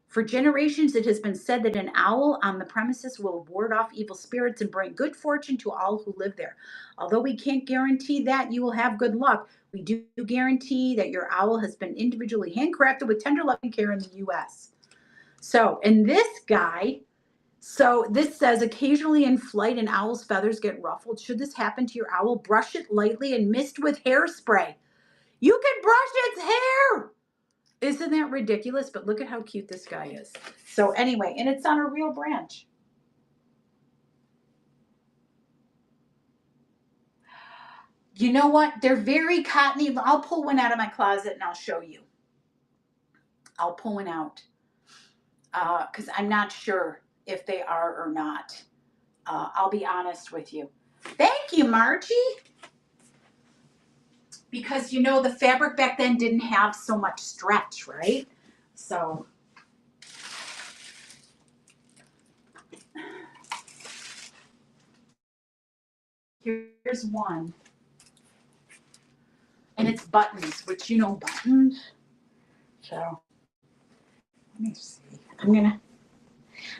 For generations, it has been said that an owl on the premises will ward off evil spirits and bring good fortune to all who live there. Although we can't guarantee that you will have good luck, we do guarantee that your owl has been individually handcrafted with tender love and care in the U.S. So, and this guy, so this says, occasionally in flight, an owl's feathers get ruffled. Should this happen to your owl, brush it lightly and mist with hairspray. You can brush its hair. Isn't that ridiculous? But look at how cute this guy is. So anyway, and it's on a real branch. You know what? They're very cottony. I'll pull one out of my closet and I'll show you. I'll pull one out because I'm not sure if they are or not. I'll be honest with you. Thank you, Margie. Because, you know, the fabric back then didn't have so much stretch, right? So here's one. And it's buttons, which you know buttons. So let me see.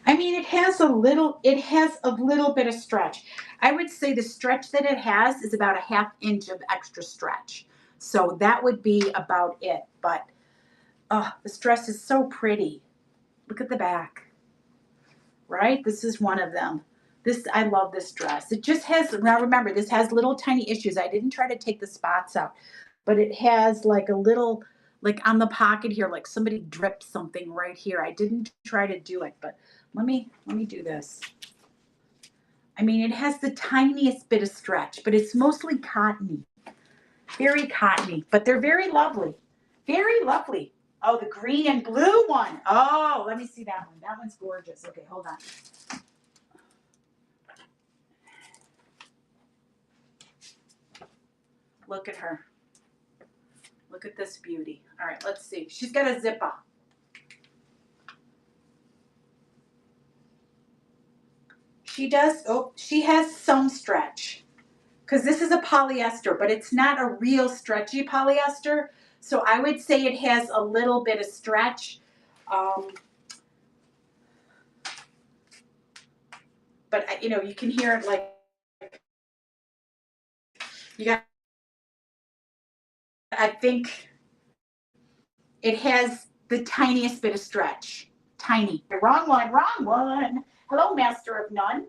It has a little bit of stretch. I would say the stretch that it has is about a 1/2 inch of extra stretch. So that would be about it. But the dress is so pretty. Look at the back. Right? This is one of them. I love this dress. It just has, now remember, this has little tiny issues. I didn't try to take the spots out, but it has like a little, like on the pocket here, like somebody dripped something right here. I didn't try to do it, but let me do this. It has the tiniest bit of stretch, but it's mostly cottony. Very cottony, but they're very lovely. Very lovely. Oh, the green and blue one. Oh, let me see that one. That one's gorgeous. Okay, hold on. Look at her. Look at this beauty. All right, let's see. She's got a zipper. She does. Oh, she has some stretch. Because this is a polyester, but it's not a real stretchy polyester. So I would say it has a little bit of stretch. but you know, you can hear it like you got. I think it has the tiniest bit of stretch. Tiny. Wrong one. Wrong one. Hello, Master of None.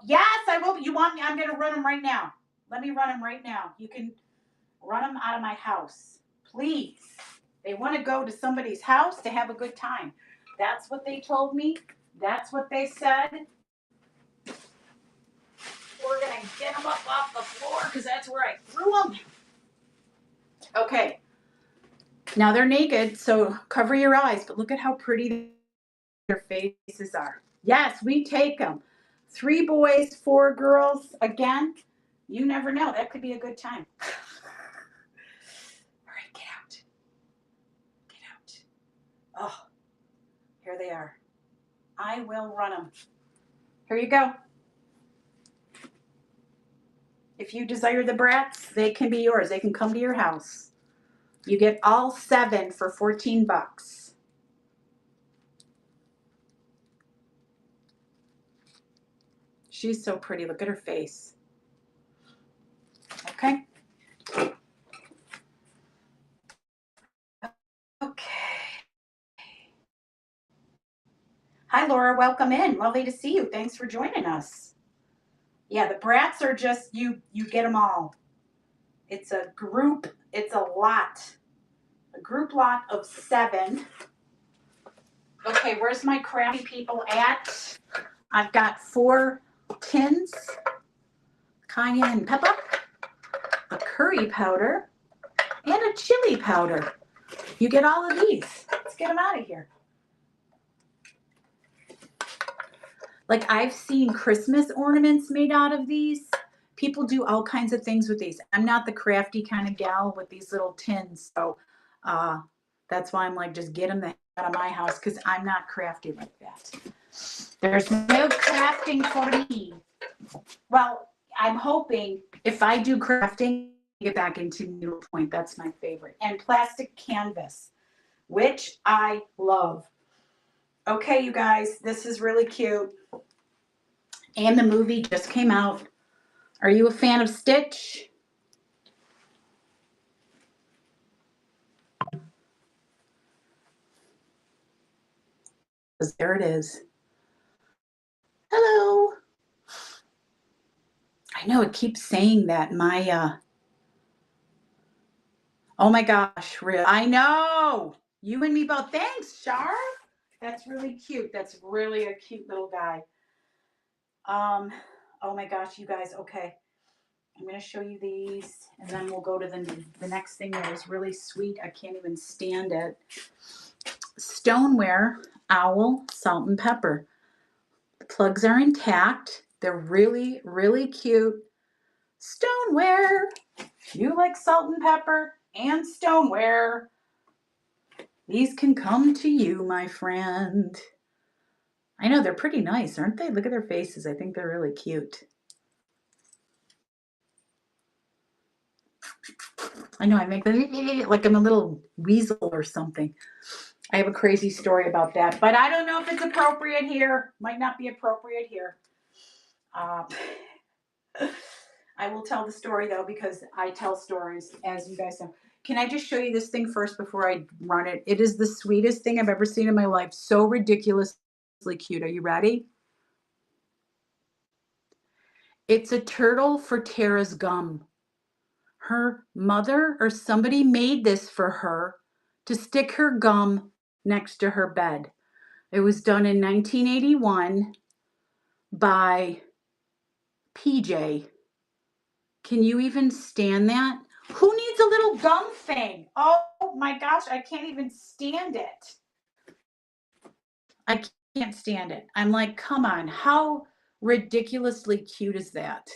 Yes, I will. You want me? I'm going to run them right now. Let me run them right now. You can run them out of my house, please. They want to go to somebody's house to have a good time. That's what they told me. That's what they said. We're going to get them up off the floor because that's where I threw them. Okay. Now they're naked, so cover your eyes, but look at how pretty their faces are. Yes, we take them. 3 boys, 4 girls. Again, you never know. That could be a good time. All right, get out. Get out. Oh, here they are. I will run them. Here you go. If you desire the brats, they can be yours. They can come to your house. You get all 7 for 14 bucks. She's so pretty. Look at her face. Okay. Okay. Hi, Laura. Welcome in. Lovely to see you. Thanks for joining us. Yeah, the brats are just, you get them all. It's a group. It's a lot. A group lot of 7. Okay, where's my crafty people at? I've got 4 tins, cayenne pepper, a curry powder, and a chili powder. You get all of these. Let's get them out of here. Like, I've seen Christmas ornaments made out of these. People do all kinds of things with these. I'm not the crafty kind of gal with these little tins, so that's why I'm like, just get them out of my house, because I'm not crafty like that. There's no crafting for me. Well, I'm hoping if I do crafting, get back into needlepoint. That's my favorite. And plastic canvas, which I love. Okay, you guys, this is really cute. And the movie just came out. Are you a fan of Stitch? There it is. Hello. I know it keeps saying that. Oh my gosh, real. I know. You and me both. Thanks, Shar. That's really cute. That's really a cute little guy. Oh my gosh, you guys. Okay. I'm going to show you these, and then we'll go to the next thing that is really sweet. I can't even stand it. Stoneware owl salt and pepper. The plugs are intact. They're really, really cute. Stoneware. If you like salt and pepper and stoneware, these can come to you, my friend. I know, they're pretty nice, aren't they? Look at their faces. I think they're really cute. I know, I make them like I'm a little weasel or something. I have a crazy story about that, but I don't know if it's appropriate here. Might not be appropriate here. I will tell the story, though, because I tell stories, as you guys know. Can I just show you this thing first before I run it? It is the sweetest thing I've ever seen in my life. So ridiculously cute. Are you ready? It's a turtle for Tara's gum. Her mother or somebody made this for her to stick her gum next to her bed. It was done in 1981 by PJ. Can you even stand that? Who needs a little gum thing? Oh my gosh, I can't even stand it. I can't stand it. I'm like, come on, how ridiculously cute is that?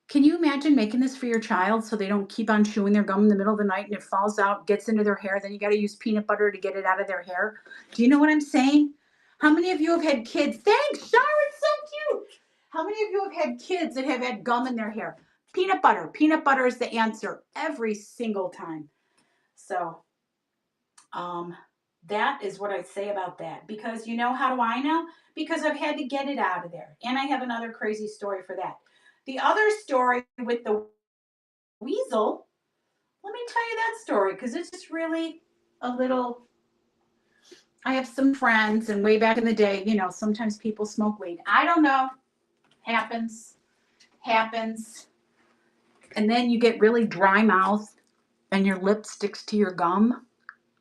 Can you imagine making this for your child so they don't keep on chewing their gum in the middle of the night and it falls out, gets into their hair, then you got to use peanut butter to get it out of their hair? Do you know what I'm saying? How many of you have had kids? Thanks, Shar, it's so cute. How many of you have had kids that have had gum in their hair? Peanut butter. Peanut butter is the answer every single time. So, That is what I say about that. Because you know, how do I know? Because I've had to get it out of there. And I have another crazy story for that. The other story with the weasel, let me tell you that story because it's just really a little. I have some friends, and way back in the day, you know, sometimes people smoke weed. I don't know. Happens. Happens. And then you get really dry mouth and your lip sticks to your gum.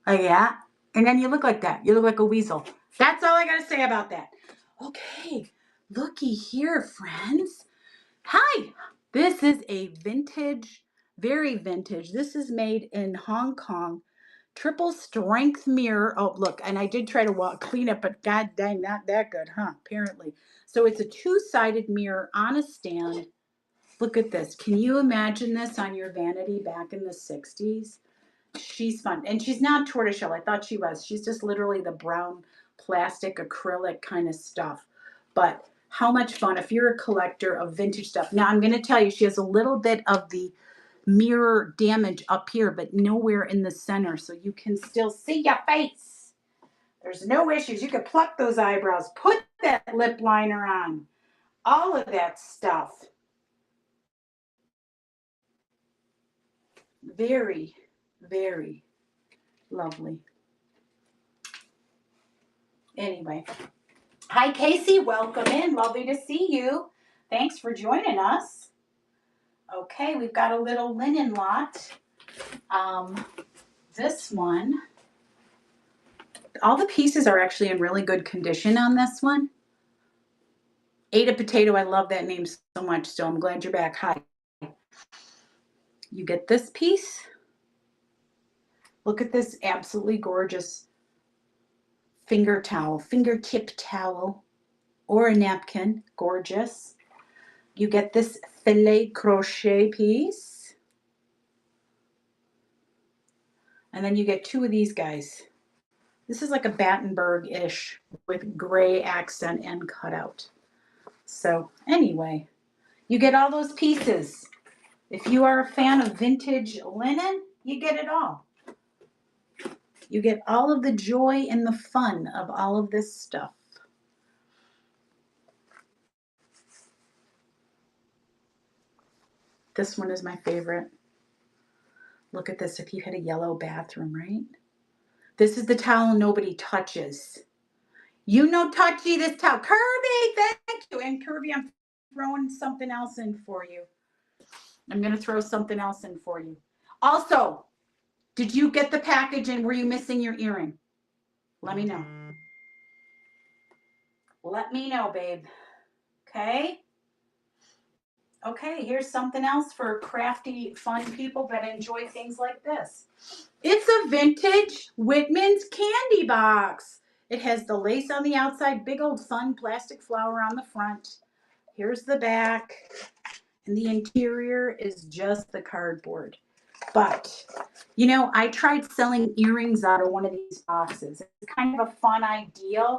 Oh, yeah. And then you look like that. You look like a weasel. That's all I got to say about that. Okay. Looky here, friends. Hi. This is a vintage, very vintage. This is made in Hong Kong. Triple strength mirror. Oh, look. And I did try to clean it, but god dang, not that good, huh? Apparently. So it's a two-sided mirror on a stand. Look at this. Can you imagine this on your vanity back in the 60s? She's fun. And she's not tortoiseshell. I thought she was. She's just literally the brown plastic acrylic kind of stuff. But how much fun if you're a collector of vintage stuff. Now, I'm going to tell you, she has a little bit of the mirror damage up here, but nowhere in the center. So you can still see your face. There's no issues. You can pluck those eyebrows, put that lip liner on, all of that stuff. Very, very lovely. Anyway. Hi, Casey. Welcome in. Lovely to see you. Thanks for joining us. Okay, we've got a little linen lot. This one, all the pieces are actually in really good condition on this one. Ada Potato, I love that name so much, so I'm glad you're back. Hi. You get this piece. Look at this absolutely gorgeous fingertip towel, or a napkin. Gorgeous. You get this filet crochet piece. And then you get two of these guys. This is like a Battenberg-ish with gray accent and cutout. So anyway, you get all those pieces. If you are a fan of vintage linen, you get it all. You get all of the joy and the fun of all of this stuff. This one is my favorite. Look at this. If you had a yellow bathroom, right? This is the towel nobody touches. You know, touchy this towel. Kirby, thank you. And Kirby, I'm throwing something else in for you. I'm going to throw something else in for you. Also, did you get the package and were you missing your earring? Let me know. Let me know, babe. Okay? Okay, here's something else for crafty, fun people that enjoy things like this. It's a vintage Whitman's candy box. It has the lace on the outside, big old fun plastic flower on the front. Here's the back. And the interior is just the cardboard. But, you know, I tried selling earrings out of one of these boxes. It's kind of a fun idea.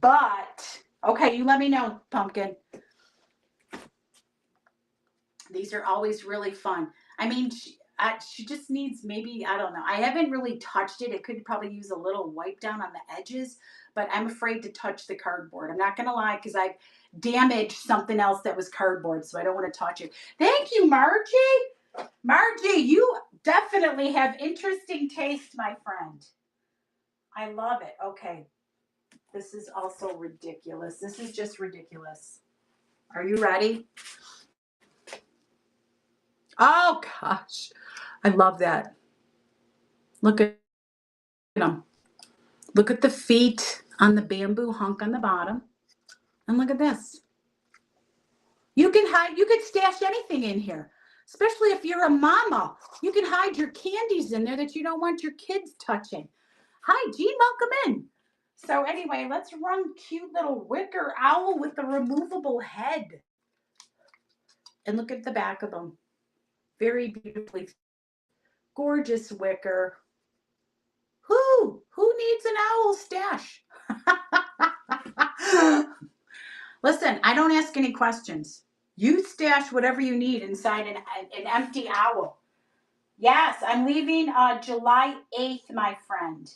But, okay, you let me know, Pumpkin. These are always really fun. I mean, she just needs maybe, I don't know. I haven't really touched it. It could probably use a little wipe down on the edges, but I'm afraid to touch the cardboard. I'm not going to lie because I've damaged something else that was cardboard, so I don't want to touch it. Thank you, Margie. Margie, you definitely have interesting taste, my friend. I love it. Okay. This is also ridiculous. This is just ridiculous. Are you ready? Oh, gosh. I love that. Look at them. Look at the feet on the bamboo hunk on the bottom. And look at this. You could stash anything in here, especially if you're a mama. You can hide your candies in there that you don't want your kids touching. Hi, Jean, welcome in. So anyway, let's run cute little wicker owl with the removable head. And look at the back of them. Very beautifully. Gorgeous wicker. Who needs an owl stash? Listen, I don't ask any questions. You stash whatever you need inside an empty owl. Yes, I'm leaving July 8th, my friend.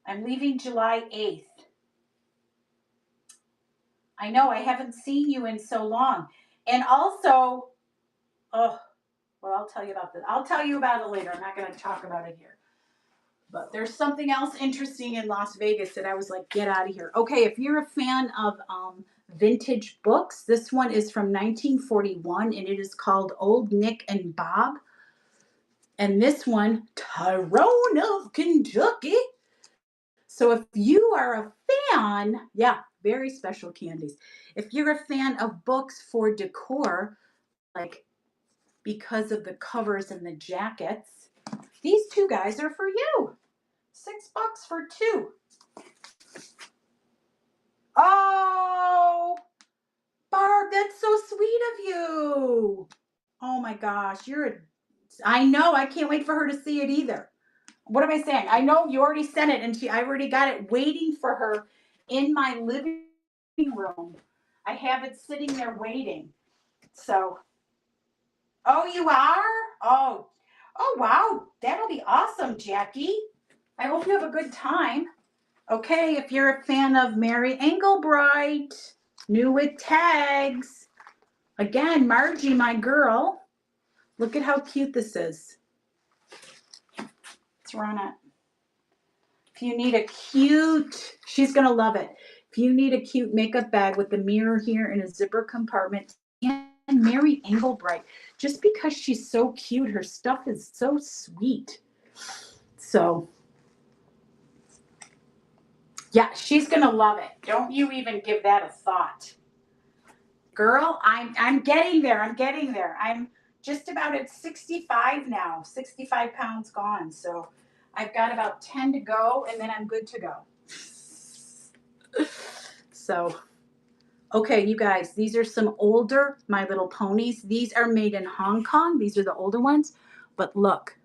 I'm leaving July 8th. I know, I haven't seen you in so long. And also, oh, well, I'll tell you about this. I'll tell you about it later. I'm not going to talk about it here. But there's something else interesting in Las Vegas that I was like, get out of here. Okay, if you're a fan of vintage books, this one is from 1941, and it is called Old Nick and Bob. And this one, Tyrone of Kentucky. So if you are a fan, yeah, very special candies. If you're a fan of books for decor, like because of the covers and the jackets, these two guys are for you. $6 for two. Oh, Barb, that's so sweet of you. Oh my gosh, I know, I can't wait for her to see it either. What am I saying? I know you already sent it, and I already got it waiting for her in my living room. I have it sitting there waiting. So, oh, you are? Oh, wow. That'll be awesome, Jackie. I hope you have a good time. Okay, if you're a fan of Mary Engelbright, new with tags. Again, Margie, my girl. Look at how cute this is. Let's run it. If you need a cute, she's going to love it. If you need a cute makeup bag with the mirror here and a zipper compartment, and Mary Engelbright, just because she's so cute, her stuff is so sweet. So, yeah, she's going to love it. Don't you even give that a thought. Girl, I'm getting there. I'm getting there. I'm just about at 65 now, 65 pounds gone. So I've got about 10 to go, and then I'm good to go. So, okay, you guys, these are some older My Little Ponies. These are made in Hong Kong. These are the older ones. But look,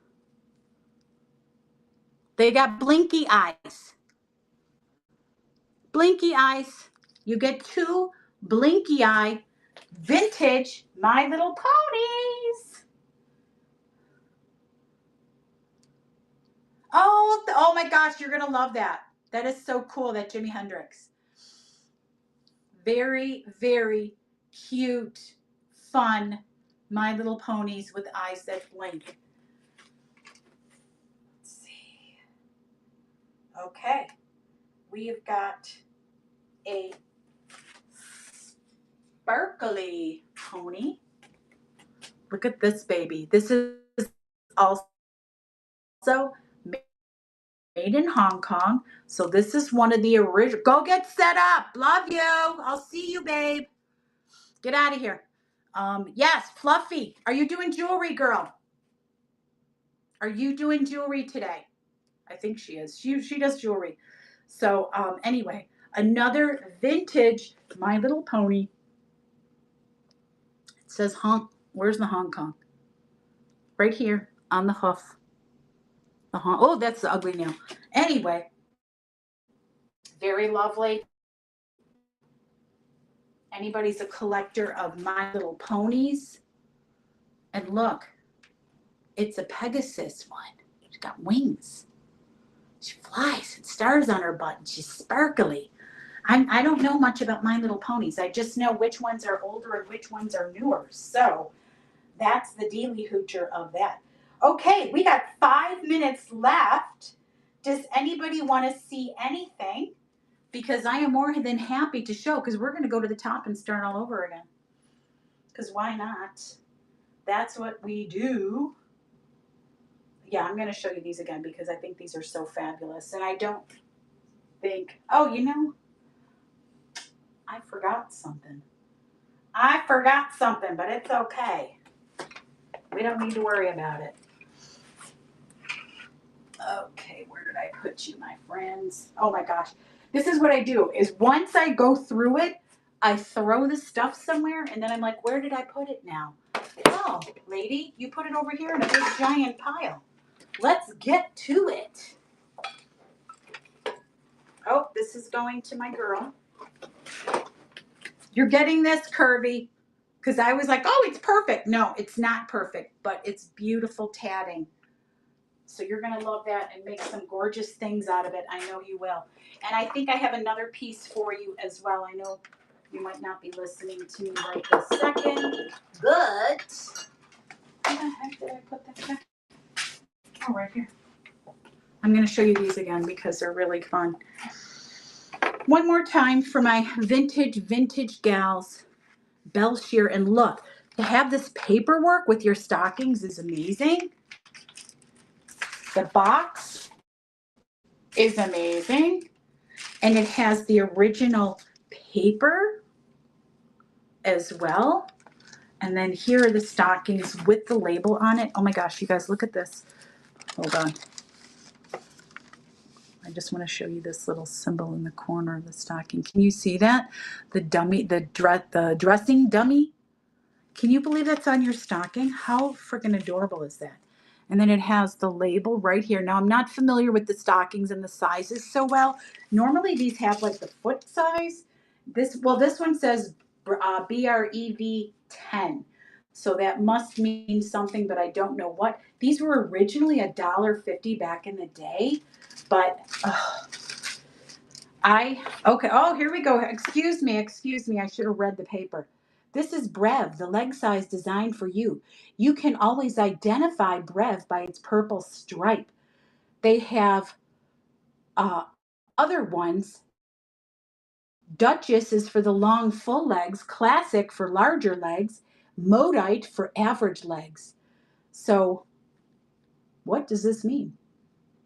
they got blinky eyes. Blinky eyes. You get two blinky eye vintage My Little Ponies. Oh my gosh, you're going to love that. That is so cool, that Jimi Hendrix. Very, very cute, fun My Little Ponies with eyes that blink. Let's see. Okay. We have got a sparkly pony. Look at this baby. This is also made in Hong Kong. So this is one of the original. Go get set up. Love you. I'll see you, babe. Get out of here. Yes, Fluffy. Are you doing jewelry, girl? Are you doing jewelry today? I think she is. She does jewelry. So anyway, another vintage My Little Pony. It says where's the Hong Kong? Right here on the hoof. Oh, that's the ugly nail. Anyway, very lovely. Anybody's a collector of My Little Ponies. And look, it's a Pegasus one. She's got wings. She flies and stars on her butt, and she's sparkly. I don't know much about My Little Ponies. I just know which ones are older and which ones are newer. So that's the dealy hoocher of that. Okay, we got 5 minutes left. Does anybody want to see anything? Because I am more than happy to show, because we're going to go to the top and start all over again. Because why not? That's what we do. Yeah, I'm going to show you these again because I think these are so fabulous. And I don't think, oh, you know, I forgot something. But it's okay. We don't need to worry about it. Okay, where did I put you, my friends? Oh my gosh. This is what I do, is once I go through it, I throw the stuff somewhere, and then I'm like, where did I put it now? Oh, lady, you put it over here in a big giant pile. Let's get to it. Oh, this is going to my girl. You're getting this, Curvy, because I was like, oh, it's perfect. No, it's not perfect, but it's beautiful tatting. So you're going to love that and make some gorgeous things out of it. I know you will. And I think I have another piece for you as well. I know you might not be listening to me right this second, but where the heck did I put that back? Oh, right here. I'm going to show you these again because they're really fun. One more time for my vintage gals, Bell Shear. And look, to have this paperwork with your stockings is amazing. The box is amazing. And it has the original paper as well. And then here are the stockings with the label on it. Oh my gosh, you guys, look at this. Hold on. I just want to show you this little symbol in the corner of the stocking. Can you see that? The dummy, the dressing dummy. Can you believe that's on your stocking? How freaking adorable is that? And then it has the label right here. Now, I'm not familiar with the stockings and the sizes so well. Normally, these have like the foot size. This one says BREV 10. So that must mean something, but I don't know what. These were originally $1.50 back in the day, but okay. Oh, here we go. Excuse me. I should have read the paper. This is Brev, the leg size designed for you. You can always identify Brev by its purple stripe. They have other ones. Duchess is for the long, full legs. Classic for larger legs. Modite for average legs. So, what does this mean?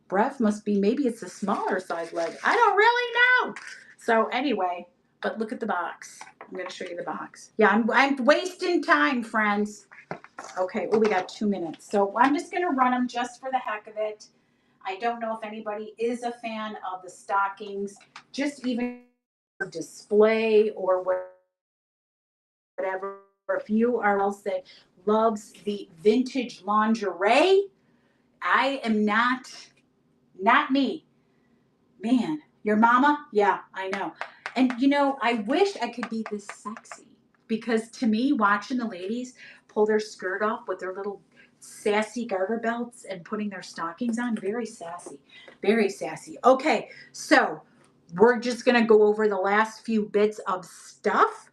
Brev must be, maybe it's a smaller size leg. I don't really know. So anyway, but look at the box. I'm going to show you the box. Yeah, I'm wasting time, friends. Okay, well, we got 2 minutes. So I'm just going to run them just for the heck of it. I don't know if anybody is a fan of the stockings, just even display or whatever. If you are else that loves the vintage lingerie, I am not me. Man, your mama? Yeah, I know. And you know, I wish I could be this sexy because to me, watching the ladies pull their skirt off with their little sassy garter belts and putting their stockings on, very sassy, very sassy. Okay, so we're just going to go over the last few bits of stuff.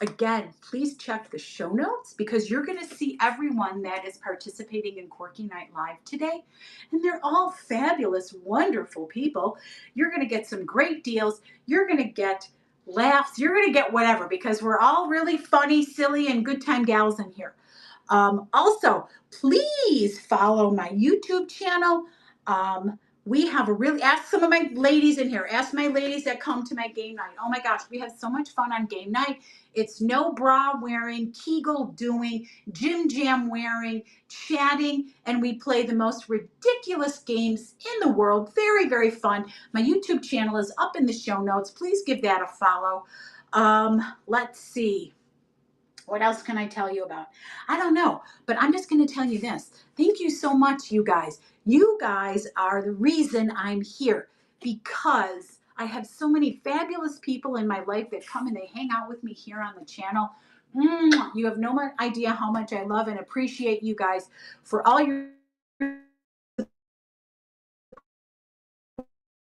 Again, please check the show notes because you're going to see everyone that is participating in Quirky Night Live today. And they're all fabulous, wonderful people. You're going to get some great deals. You're going to get laughs. You're going to get whatever because we're all really funny, silly, and good time gals in here. Also, please follow my YouTube channel. We have ask some of my ladies in here. Ask my ladies that come to my game night. Oh my gosh, we have so much fun on game night. It's no bra wearing, Kegel doing, gym jam wearing, chatting, and we play the most ridiculous games in the world. Very, very fun. My YouTube channel is up in the show notes. Please give that a follow. Let's see. What else can I tell you about? I don't know, but I'm just going to tell you this. Thank you so much, you guys. You guys are the reason I'm here because I have so many fabulous people in my life that come and they hang out with me here on the channel. You have no idea how much I love and appreciate you guys for all your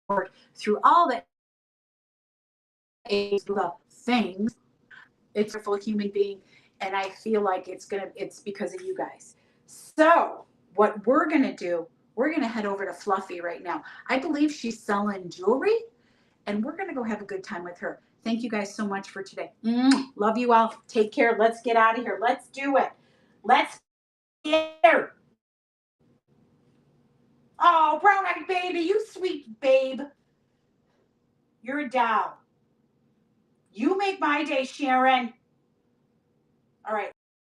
support through all the things. It's a full human being, and I feel like it's because of you guys. So what we're gonna do, we're gonna head over to Fluffy right now. I believe she's selling jewelry, and we're gonna go have a good time with her. Thank you guys so much for today. Love you all. Take care. Let's get out of here. Let's do it. Let's get here. Oh, brown eyed baby, you sweet babe. You're a doll. You make my day, Sharon. All right.